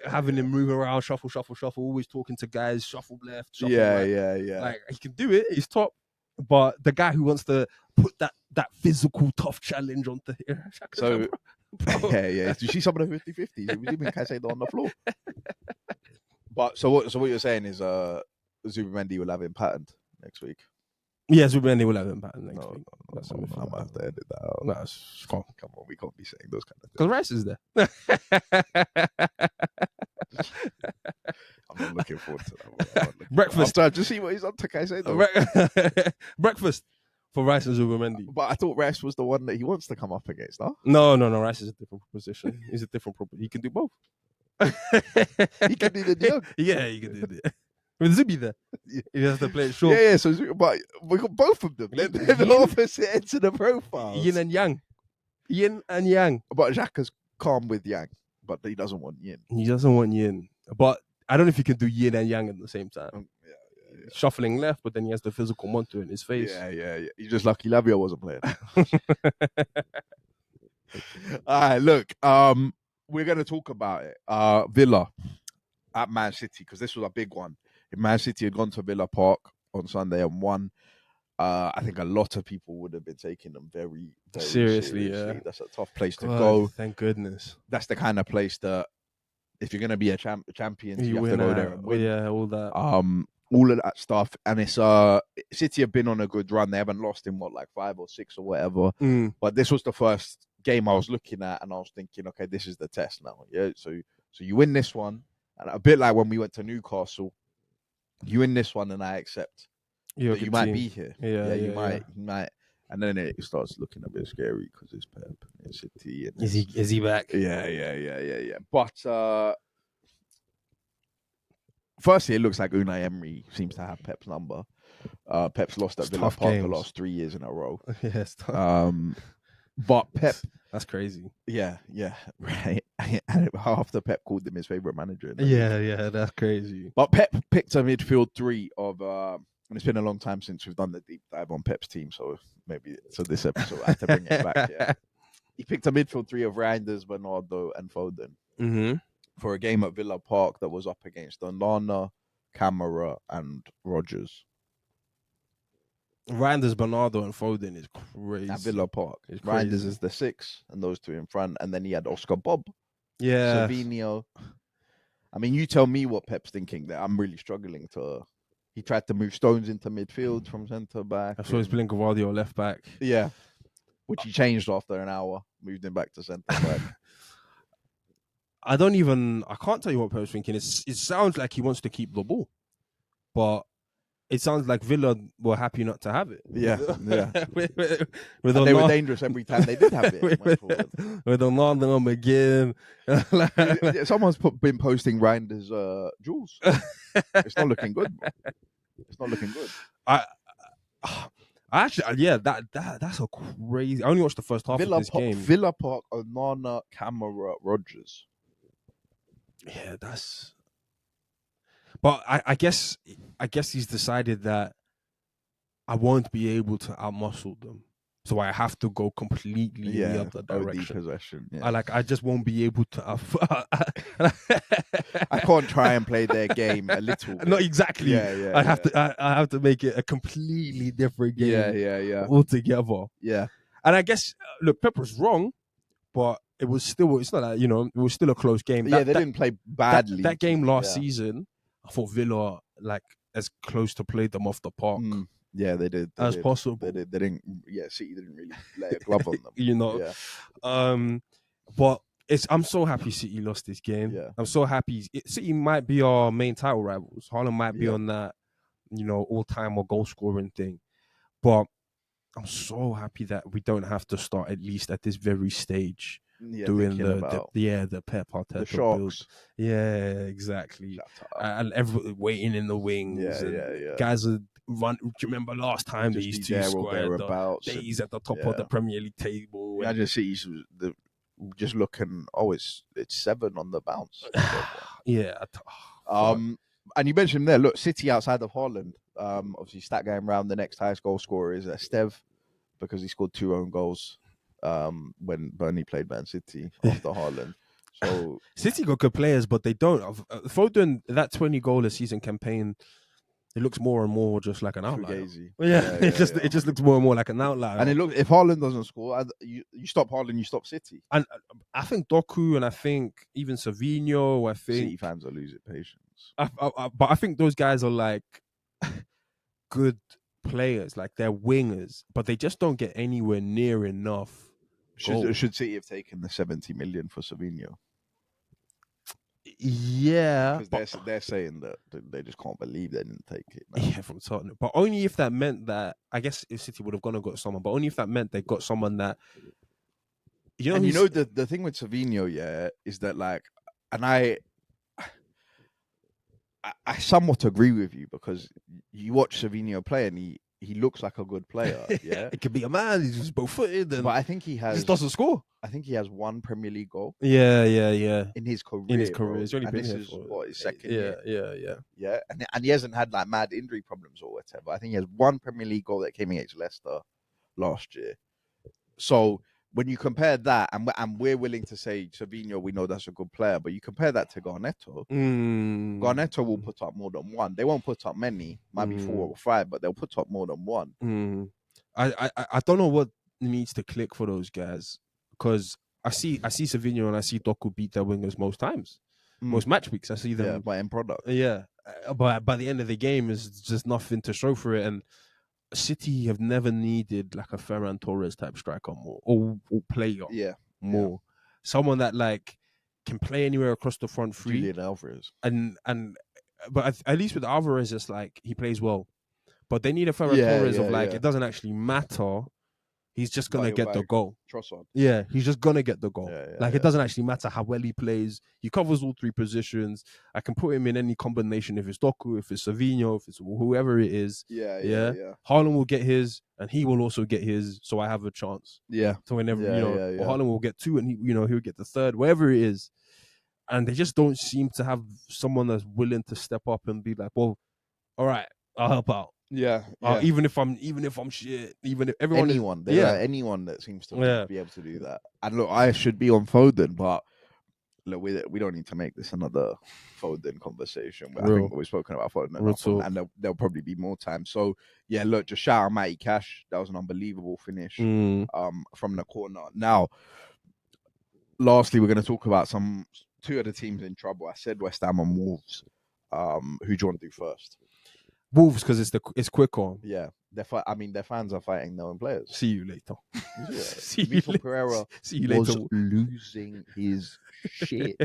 B: Having him move around, shuffle. Always talking to guys, shuffle left. Shuffle right. Like, he can do it. He's top. But the guy who wants to put that physical tough challenge onto here.
A: So, yeah. Did you see some of the 50-50s? He was even Caicedo on the floor. But so what you're saying is Zubimendi will have him patterned next week.
B: Yes, Zubimendi will have him patterned next week.
A: I might have to edit that out.
B: No,
A: come on, we can't be saying those kind of things.
B: Because Rice is there.
A: I'm not looking forward to that one.
B: Breakfast.
A: I'm trying to see what he's on to Caicedo.
B: Breakfast for Rice and Zubimendi.
A: But I thought Rice was the one that he wants to come up against, huh?
B: No. Rice is a different position. He's a different proposition. He can do both.
A: He can do the deal.
B: Yeah, he can do it. With Zubi there, he has to play it short.
A: Yeah. So, but we got both of them. They're the opposite ends of the profile.
B: Yin and yang.
A: But Xhaka's calm with Yang, but he doesn't want Yin.
B: He doesn't want Yin. But I don't know if he can do Yin and Yang at the same time.
A: Yeah.
B: Shuffling left, but then he has the physical monster in his face.
A: Yeah. He's just lucky Lavia wasn't playing. All right, look. We're gonna talk about it. Villa at Man City, because this was a big one. If Man City had gone to Villa Park on Sunday and won, I think a lot of people would have been taking them very, very seriously. Yeah. That's a tough place to go.
B: Thank goodness.
A: That's the kind of place that if you're going to be a champion, you have to go there and win.
B: Yeah, all that.
A: All of that stuff. And it's City have been on a good run. They haven't lost in 5 or 6 or whatever. But this was the first game I was looking at, and I was thinking, okay, this is the test now. Yeah, so you win this one, and a bit like when we went to Newcastle, you win this one, and I accept that you might be here.
B: Yeah,
A: you might, and then it starts looking a bit scary because it's Pep, it's City, and
B: is he back?
A: Yeah. But firstly, it looks like Unai Emery seems to have Pep's number. Pep's lost at Villa Park the last 3 years in a row.
B: Yes. Yeah,
A: but Pep,
B: that's crazy.
A: Yeah, right. And after Pep called him his favorite manager.
B: Yeah, that's crazy.
A: But Pep picked a midfield three of, and it's been a long time since we've done the deep dive on Pep's team, so this episode I have to bring it back. Yeah, he picked a midfield three of Reinders, Bernardo, and Foden for a game at Villa Park that was up against Onana, Camara, and Rodgers.
B: Reinders, Bernardo, and Foden is crazy.
A: At Villa Park. Reinders is the 6, and those two in front. And then he had Oscar Bob.
B: Yeah.
A: Savinho. I mean, you tell me what Pep's thinking there. I'm really struggling to... He tried to move Stones into midfield from centre-back.
B: I saw he's playing Gavardio left back.
A: Yeah. Which he changed after an hour. Moved him back to centre-back.
B: I can't tell you what Pep's thinking. It sounds like he wants to keep the ball. But... it sounds like Villa were happy not to have it.
A: Yeah.
B: They
A: were dangerous every time they did have it.
B: with Onana,
A: McGinn. Someone's been posting Reinders' jewels. It's not looking good, bro. It's not looking good.
B: I actually, that's a crazy. I only watched the first half of this game.
A: Villa Park, Onana, Camara, Rodgers.
B: Yeah, that's... But I guess he's decided that I won't be able to outmuscle them, so I have to go completely in the other direction.
A: Possession. Yeah.
B: I just won't be able to.
A: I can't try and play their game a little bit.
B: Not exactly. I have to make it a completely different game.
A: Yeah.
B: Altogether.
A: Yeah.
B: And I guess look, Pepper's wrong, but it's not like, it was still a close game.
A: They didn't play badly.
B: That game last season, I thought Villa as close to play them off the park.
A: Yeah, they did.
B: As possible.
A: They didn't. Yeah, City didn't really lay a glove on them.
B: Yeah. But I'm so happy City lost this game.
A: Yeah.
B: I'm so happy. City might be our main title rivals. Haaland might be on that, all-time or goal scoring thing. But I'm so happy that we don't have to start, at least at this very stage, doing the Pep Arteta build. Yeah, exactly. And everyone waiting in the wings. Guys are run. Do you remember last time these two squared days at the top of the Premier League table?
A: I just see just looking. Oh, it's 7 on the bounce. And you mentioned there. Look, City outside of Haaland. Obviously, stat going round. The next highest goal scorer is Stev, because he scored 2 own goals. When Burnley played Man City after Haaland. So
B: City got good players, but they don't. Foden, that 20-goal season campaign, it looks more and more just like an outlier. It just looks more and more like an outlier.
A: And if Haaland doesn't score, you stop Haaland, you stop City.
B: And I think Doku, and I think even Savinho,
A: City fans are losing patience.
B: But I think those guys are good players, they're wingers, but they just don't get anywhere near enough.
A: Should City have taken the 70 million for Savinho?
B: Yeah,
A: because they're saying that they just can't believe they didn't take it.
B: No. Yeah, from Tottenham, but only if that meant that. I guess if City would have gone and got someone, but only if that meant they got someone that.
A: The thing with Savinho, is that and I somewhat agree with you, because you watch Savinho play and he looks like a good player. Yeah,
B: it could be a man. He's just both-footed,
A: but I think he
B: just doesn't score.
A: I think he has 1 Premier League goal.
B: Yeah.
A: In his career.
B: He's only been here
A: for his second
B: year.
A: Yeah, and he hasn't had mad injury problems or whatever. I think he has 1 Premier League goal that came against Leicester last year. So when you compare that, and we're willing to say Savinho, we know that's a good player, but you compare that to Garnetto. Garnetto will put up more than 1. They won't put up many, might be 4 or 5, but they'll put up more than 1.
B: I don't know what needs to click for those guys, because I see Savinho and I see Doku beat their wingers most times, most match weeks. I see them
A: by end product.
B: Yeah, but by the end of the game, is just nothing to show for it, and City have never needed like a Ferran Torres type striker more, or player more. Someone that like can play anywhere across the front three.
A: Julian Alvarez.
B: But at least with Alvarez, it's like he plays well. But they need a Ferran Torres of like it doesn't actually matter. He's just gonna get the goal.
A: Trossard.
B: Yeah, he's just gonna get the goal. It doesn't actually matter how well he plays. He covers all three positions. I can put him in any combination. If it's Doku, if it's Savinho, if it's whoever it is.
A: Yeah.
B: Haaland will get his, and he will also get his. So I have a chance.
A: Yeah.
B: So whenever or Haaland will get two, and he'll get the third, wherever it is. And they just don't seem to have someone that's willing to step up and be like, well, all right, I'll help out.
A: Yeah.
B: Even if I'm shit, even if everyone
A: anyone that seems to be able to do that. And look, I should be on Foden, but look, we don't need to make this another Foden conversation. I think we've spoken about Foden enough, and there'll probably be more time. So yeah, look, just shout out Matty Cash. That was an unbelievable finish from the corner. Now, lastly, we're going to talk about two of the teams in trouble. I said West Ham and Wolves. Who do you want to do first?
B: Wolves, because it's quicker.
A: Yeah, their fans are fighting their own players.
B: See you later.
A: Vitor Pereira was losing his shit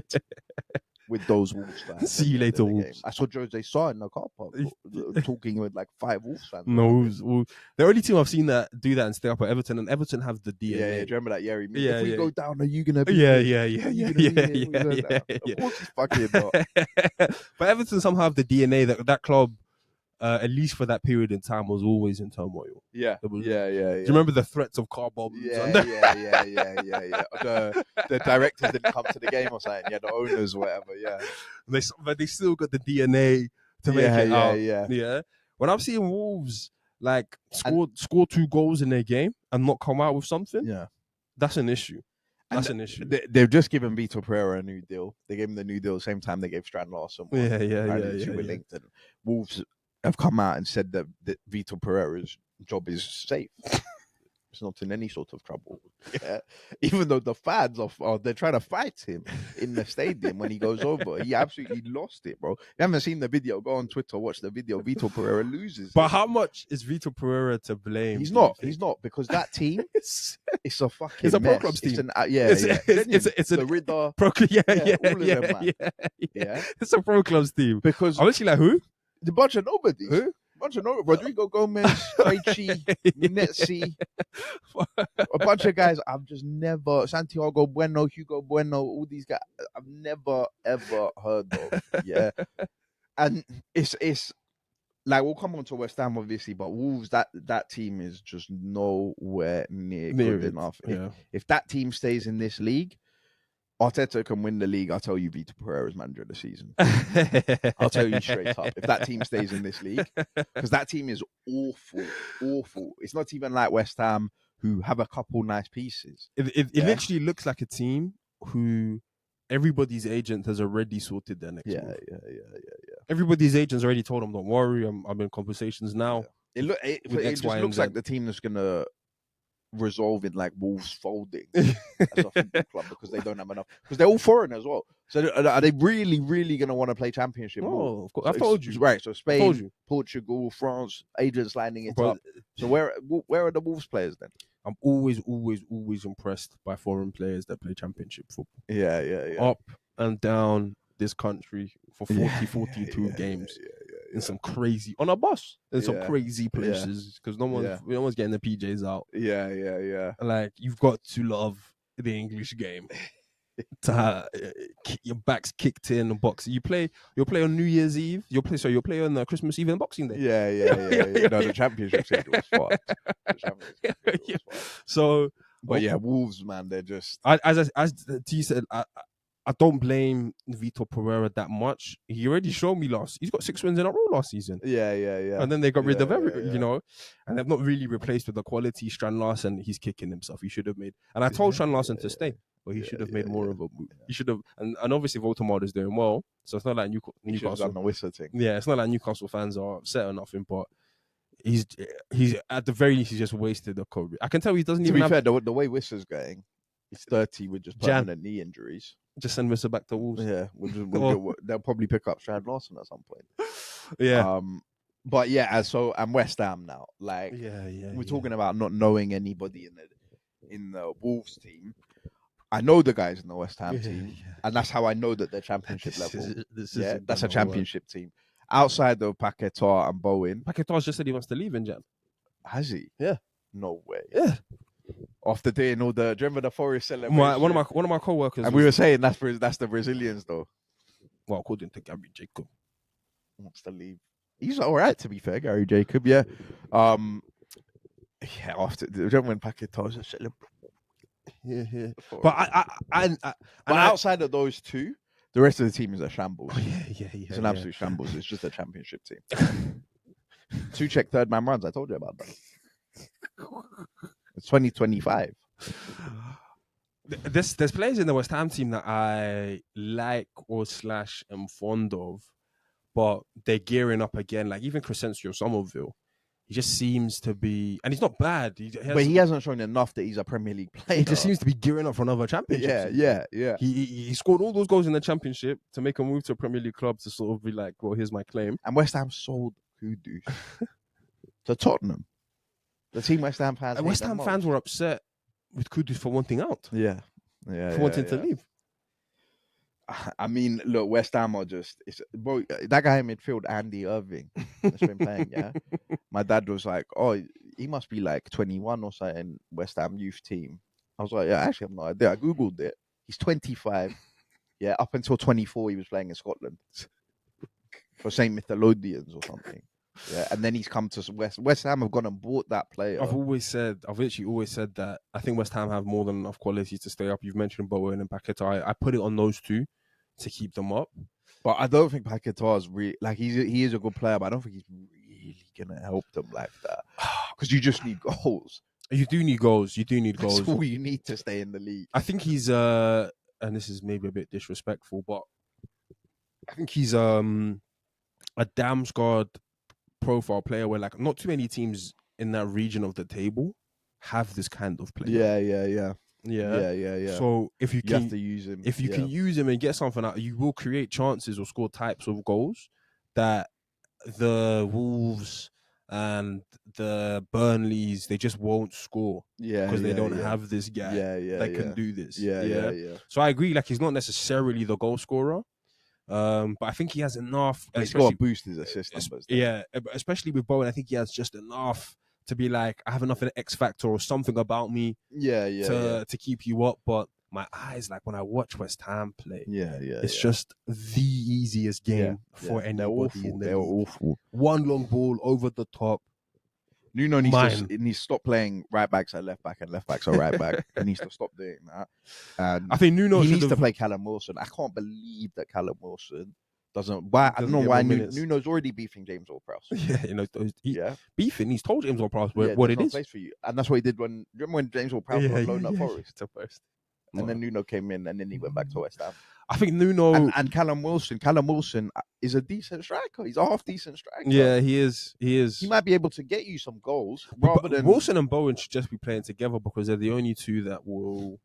A: with those Wolves fans.
B: See you later, Wolves.
A: I saw Jose Sa in the car park talking with like 5 Wolves fans.
B: No, Wolves. The only team I've seen that do that and stay up at Everton, and Everton have the DNA.
A: Yeah, do you remember that? If we go down, are you gonna be?
B: Yeah.
A: Of course, he's fucking not.
B: But Everton somehow have the DNA that club. At least for that period in time, was always in turmoil.
A: Yeah. Do you
B: remember the threats of car bombs?
A: Yeah. The directors didn't come to the game or something. Yeah, the owners or whatever. Yeah.
B: But they still got the DNA to make it out. Yeah. When I'm seeing Wolves like score 2 goals in their game and not come out with something, that's an issue. That's an issue.
A: They've just given Vitor Pereira a new deal. They gave him the new deal the same time they gave Strand Larsen one. Linked. And Wolves have come out and said that Vitor Pereira's job is safe. It's not in any sort of trouble. Yeah. Even though the fans they're trying to fight him in the stadium when he goes over. He absolutely lost it, bro. You haven't seen the video, go on Twitter, watch the video. Vitor Pereira loses.
B: But how much is Vitor Pereira to blame?
A: He's not, because that team it's a fucking
B: It's a
A: mess.
B: pro clubs team.
A: It's a Ridder.
B: All of them, It's a pro clubs team.
A: Because
B: I'm actually like, who?
A: The bunch of nobodies. Who? Rodrigo Gomez, Krejci, Netzi, a bunch of guys I've just never, Santiago Bueno, Hugo Bueno, all these guys I've never ever heard of. Yeah. And it's like, we'll come on to West Ham obviously, but Wolves, that team is just nowhere near good enough. If that team stays in this league, Arteta can win the league. I'll tell you, Vitor Pereira's manager of the season. I'll tell you straight up. If that team stays in this league, because that team is awful. It's not even like West Ham, who have a couple nice pieces.
B: It literally looks like a team who everybody's agent has already sorted their next move. Yeah. Everybody's agents already told them, don't worry, I'm in conversations now.
A: It just looks like the team that's going to resolve in like Wolves folding as a football club because they don't have enough, because they're all foreign as well. So are they really going to want to play Championship?
B: Oh, of course. I told you.
A: Right. So Spain, Portugal, France, agents lining it up. So where are the Wolves players then?
B: I'm always impressed by foreign players that play Championship football.
A: Yeah.
B: Up and down this country for 42 games. In some crazy on a bus in some crazy places because no one's getting the PJs out.
A: Yeah.
B: Like, you've got to love the English game to have your back's kicked in and boxing. You'll play on New Year's Eve. You'll play on Christmas Eve and Boxing Day.
A: Yeah. No, the Championship schedule was fucked.
B: So,
A: but yeah, Wolves, man, they're just
B: as T said. I don't blame Vitor Pereira that much. He already showed me he's got 6 wins in a row last season.
A: Yeah.
B: And then they got rid of everything, and they've not really replaced with the quality. Strand Larsen, he's kicking himself. He should have made, and I told Strand Larsen to stay, but he should have made more of a move. He should have, and obviously Voldemort is doing well, so it's not like Newcastle.
A: Done the whistle thing.
B: Yeah, it's not like Newcastle fans are upset or nothing, but he's at the very least, he's just wasted a career. I can tell he doesn't even have...
A: To be fair, the way Whistler's going, he's 30 with just permanent knee injuries.
B: Just send Whistler back to Wolves.
A: Yeah, they'll probably pick up Strand Larsen at some point.
B: Yeah.
A: But yeah, so I'm West Ham now. Like, we're talking about not knowing anybody in the Wolves team. I know the guys in the West Ham team, and that's how I know that they're championship level. That's a championship team. Outside of Paquetá and Bowen.
B: Paquetá's just said he wants to leave in Jan.
A: Has he?
B: Yeah.
A: No way.
B: Yeah.
A: After doing all the, do you remember the Forest celebration?
B: One of my co-workers,
A: and we were saying that's the Brazilians though.
B: Well, according to Gary Jacob,
A: wants to leave. He's all right, to be fair, Gary Jacob. Yeah. Yeah. After do you remember when Paquetá was celebrating?
B: Yeah. But
A: outside of those two, the rest of the team is a shambles.
B: Yeah.
A: It's an absolute shambles. It's just a championship team. 2 check third man runs. I told you about that. It's 2025.
B: There's players in the West Ham team that I like or / am fond of, but they're gearing up again. Like even Crescencio Somerville, he just seems to be, and he's not bad.
A: But he hasn't shown enough that he's a Premier League player.
B: He just seems to be gearing up for another championship.
A: Yeah.
B: He scored all those goals in the championship to make a move to a Premier League club to sort of be like, well, here's my claim.
A: And West Ham sold Kudus to Tottenham. The team West Ham fans.
B: And West Ham fans were upset with Kudus for wanting out.
A: Yeah.
B: For wanting to leave.
A: I mean, look, West Ham are just... bro, that guy in midfield, Andy Irving, that's been playing, yeah? My dad was like, oh, he must be like 21 or something, West Ham youth team. I was like, yeah, actually, I have no idea. I Googled it. He's 25. Yeah, up until 24, he was playing in Scotland. For St. Mytholodians or something. Yeah, and then he's come to West Ham have gone and bought that player.
B: I've literally always said that I think West Ham have more than enough quality to stay up. You've mentioned Bowen and Paquetá. I put it on those two to keep them up.
A: But I don't think Paquetá is really like he is a good player, but I don't think he's really gonna help them like that. Because you just need goals.
B: You do need goals.
A: That's all you need to stay in the league.
B: I think he's and this is maybe a bit disrespectful, but I think he's a Damsgaard profile player where like not too many teams in that region of the table have this kind of player. Yeah. So if you
A: have to use him,
B: if you can use him and get something out, you will create chances or score types of goals that the Wolves and the Burnleys they just won't score because they don't have this guy that can do this. Yeah. So I agree. Like he's not necessarily the goal scorer. But I think he has enough.
A: He's got to boost his assist numbers.
B: Yeah, especially with Bowen, I think he has just enough to be like, I have enough of an X factor or something about me. To keep you up. But my eyes, like when I watch West Ham play, it's just the easiest game for anybody. They're awful. One long ball over the top.
A: Nuno needs to stop playing right backs at left back and left backs at right back. He needs to stop doing that. And
B: I think Nuno
A: needs to play Callum Wilson. I can't believe that Callum Wilson doesn't. I don't know why Nuno's already beefing James Ward-Prowse.
B: Beefing. He's told James Ward-Prowse what it is.
A: Place for you. And that's what he did when James Ward-Prowse got loaned at Forest. And then Nuno came in, and then he went back to West Ham.
B: I think Nuno
A: and Callum Wilson is a decent striker. He's a half decent striker.
B: Yeah, he is.
A: He might be able to get you some goals. Rather than
B: Wilson and Bowen should just be playing together because they're the only two that will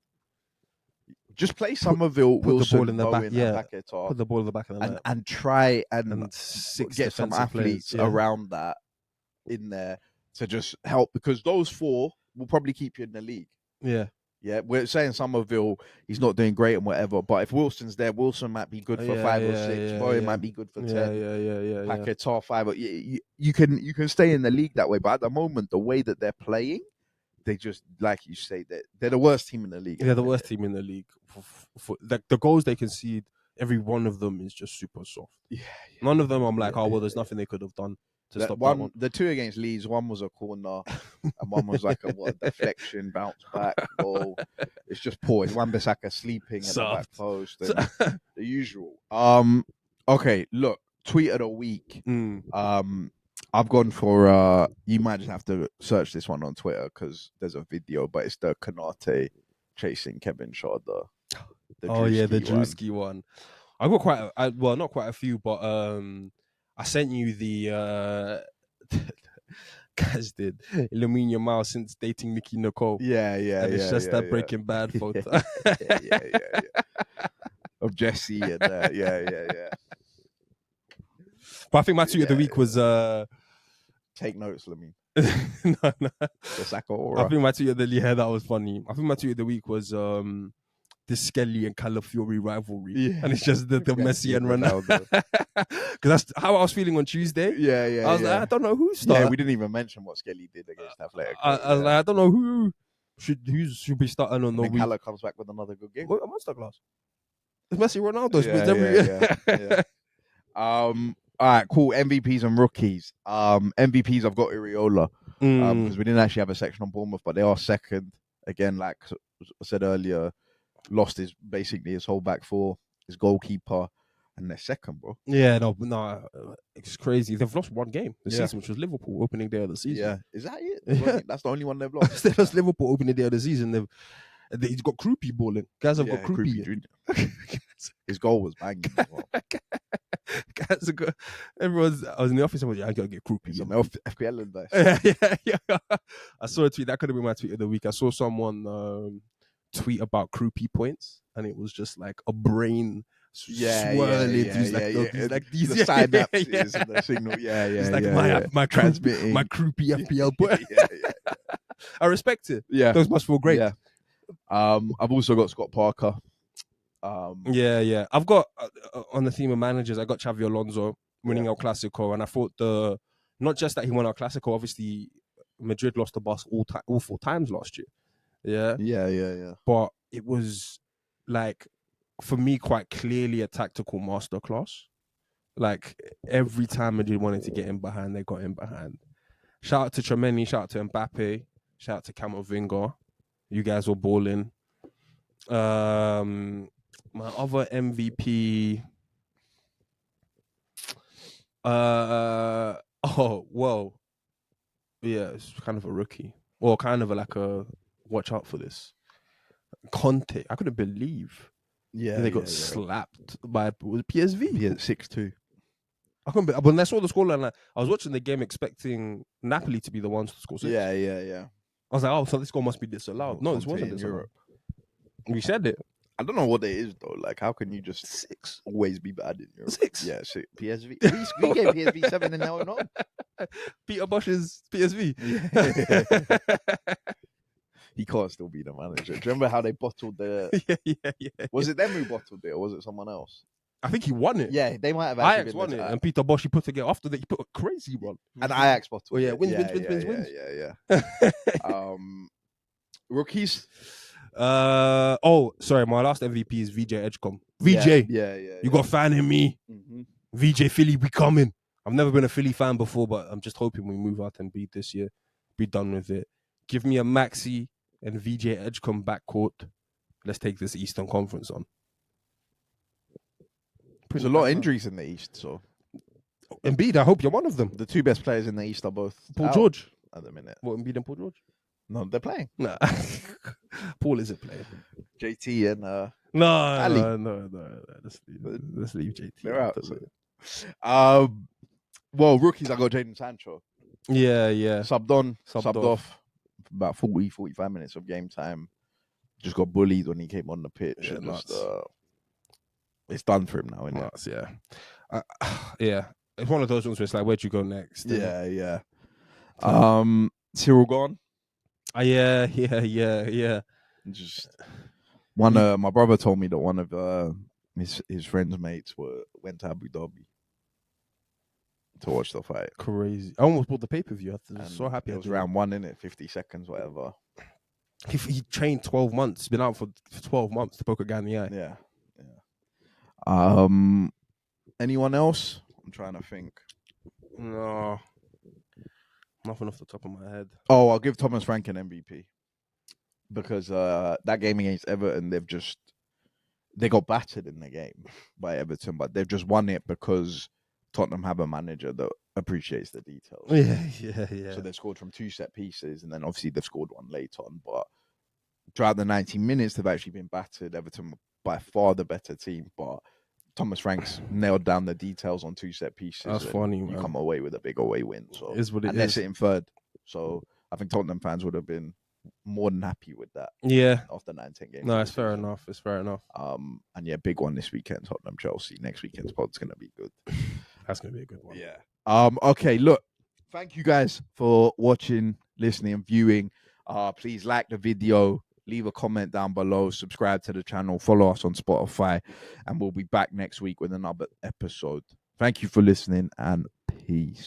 A: just play Somerville, Wilson,
B: the ball in the back.
A: Paquetá,
B: put the ball in the back of the net
A: and try and get some athletes
B: players,
A: around that in there to just help because those 4 will probably keep you in the league. Yeah, we're saying Somerville, he's not doing great and whatever, but if Wilson's there, Wilson might be good for 5 or 6. Bowen might be good for 10. Paquetá 5. You can stay in the league that way, but at the moment, the way that they're playing, they just, like you say, they're the worst team in the league.
B: They're the worst team in the league. For the goals they concede, every one of them is just super soft. None of them I'm like, there's nothing they could have done to stop that one.
A: The 2 against Leeds, one was a corner and one was like a deflection, bounce back goal. It's just poor. It's Wan-Bissaka sleeping at the back post and the usual. Okay, look, tweet of the week. I've gone for you might just have to search this one on Twitter because there's a video, but it's the Konate chasing Kevin Shaw. The
B: Drewski one. I've got not quite a few, but I sent you the guys did Lamine Yamal since dating Nikki Nicole. And it's just that Breaking Bad photo.
A: Of Jesse and
B: But I think my tweet of the week was
A: Take notes, Lamine.
B: No.
A: The Saka aura.
B: I think my tweet of the that was funny. I think my tweet of the week was the Skelly and Calafiori rivalry, and it's just the Messi and Ronaldo. Because that's how I was feeling on Tuesday.
A: Yeah.
B: I was like, I don't know who started.
A: Yeah, we didn't even mention what Skelly did against Athletic.
B: I was like, I don't know who should be starting on the week.
A: Cala comes back with another good game.
B: What masterclass? It's Messi, Ronaldo.
A: All right, cool. MVPs and rookies. MVPs, I've got Iriola because we didn't actually have a section on Bournemouth, but they are second. Again, like I said earlier, lost basically his whole back four, his goalkeeper, and they're second, bro.
B: Yeah, no, it's crazy. They've lost one game this season, which was Liverpool opening day of the season.
A: Yeah, is that it? Yeah. That's the only one they've lost.
B: They lost Liverpool opening day of the season. He's got Kroopy balling. Guys have got Kroopy.
A: His goal was banging as well.
B: Guys have got everyone's. I was in the office. I was like, I gotta get Kroopy.
A: Some FPL advice.
B: Yeah. I saw a tweet. That could have been my tweet of the week. I saw someone tweet about Kroopy points, and it was just like a brain swirling through like these
A: the synapses and the signal. It's
B: like my
A: transmitting
B: my Kroopy FPL point. I respect it.
A: Yeah,
B: those must feel great.
A: Yeah. I've also got Scott Parker.
B: I've got on the theme of managers, I got Xavi Alonso winning El Clasico, and I thought not just that he won El Clasico. Obviously, Madrid lost the bus all 4 times last year. Yeah. But it was like, for me, quite clearly a tactical masterclass. Like every time Madrid wanted to get in behind, they got in behind. Shout out to Tchouaméni, shout out to Mbappe, shout out to Camavinga. You guys were balling. My other MVP. It's kind of a rookie, or kind of like a watch out for this. Conte, I couldn't believe. They got slapped by PSV.
A: Yeah, 6-2.
B: I couldn't. But when I saw the scoreline, I was watching the game expecting Napoli to be the ones to score 6.
A: Yeah.
B: I was like, oh, so this goal must be disallowed. No, this wasn't disallowed. We said it.
A: I don't know what it is though. Like, how can you just
B: 6
A: always be bad in Europe?
B: 6.
A: Yeah, PSV. We gave PSV 7 and now on.
B: Peter Bosch's PSV.
A: Yeah. He can't still be the manager. Do you remember how they bottled the?
B: Yeah.
A: Was it them who bottled it, or was it someone else?
B: I think he won it.
A: Yeah, they might have.
B: Ajax won it, and Peter Bosch, he put together after that. He put a crazy one.
A: And Ajax bottled.
B: Oh yeah, wins.
A: Yeah. Rookies.
B: Sorry, my last MVP is VJ Edgecombe. VJ, you got a fan in me.
A: Mm-hmm.
B: VJ Philly, we coming. I've never been a Philly fan before, but I'm just hoping we move out and beat this year. Be done with it. Give me a Maxi and VJ Edgecombe backcourt. Let's take this Eastern Conference on.
A: There's a lot of injuries in the East, so
B: Embiid, I hope you're one of them.
A: The 2 best players in the East are both
B: Paul George
A: at the minute.
B: What, Embiid and Paul George?
A: No, they're playing.
B: Nah. Paul isn't playing.
A: JT and
B: No. Let's leave JT.
A: They're out. Well, rookies, I got Jadon Sancho.
B: Yeah.
A: Subbed off about 40-45 minutes of game time. Just got bullied when he came on the pitch. It's done for him now, isn't it?
B: Yeah. It's one of those ones where it's like, where'd you go next?
A: Yeah. Cyril gone.
B: Yeah.
A: Just one. My brother told me that one of his friends' mates went to Abu Dhabi to watch the fight.
B: Crazy! I almost bought the pay-per-view. I was so happy.
A: It was round 1, innit? 50 seconds, whatever.
B: He trained 12 months. He's been out for 12 months to poke a guy in the eye.
A: Yeah. Anyone else? I'm trying to think.
B: No. Nothing off the top of my head.
A: Oh, I'll give Thomas Frank an MVP. Because that game against Everton, they got battered in the game by Everton, but they've just won it because Tottenham have a manager that appreciates the details.
B: Yeah.
A: So they scored from 2 set pieces, and then obviously they've scored one later on. But throughout the 90 minutes, they've actually been battered. Everton by far the better team, but Thomas Frank's nailed down the details on 2 set pieces.
B: That's funny, man.
A: You come away with a big away win. So
B: is what it
A: and they're sitting third. So I think Tottenham fans would have been more than happy with that.
B: Yeah.
A: After 9-10 games.
B: No, it's fair enough.
A: And yeah, big one this weekend, Tottenham Chelsea. Next weekend's pod's gonna be good.
B: That's gonna be a good one.
A: Yeah. Okay, look. Thank you guys for watching, listening, and viewing. Please like the video, leave a comment down below, subscribe to the channel, follow us on Spotify, and we'll be back next week with another episode. Thank you for listening, and peace.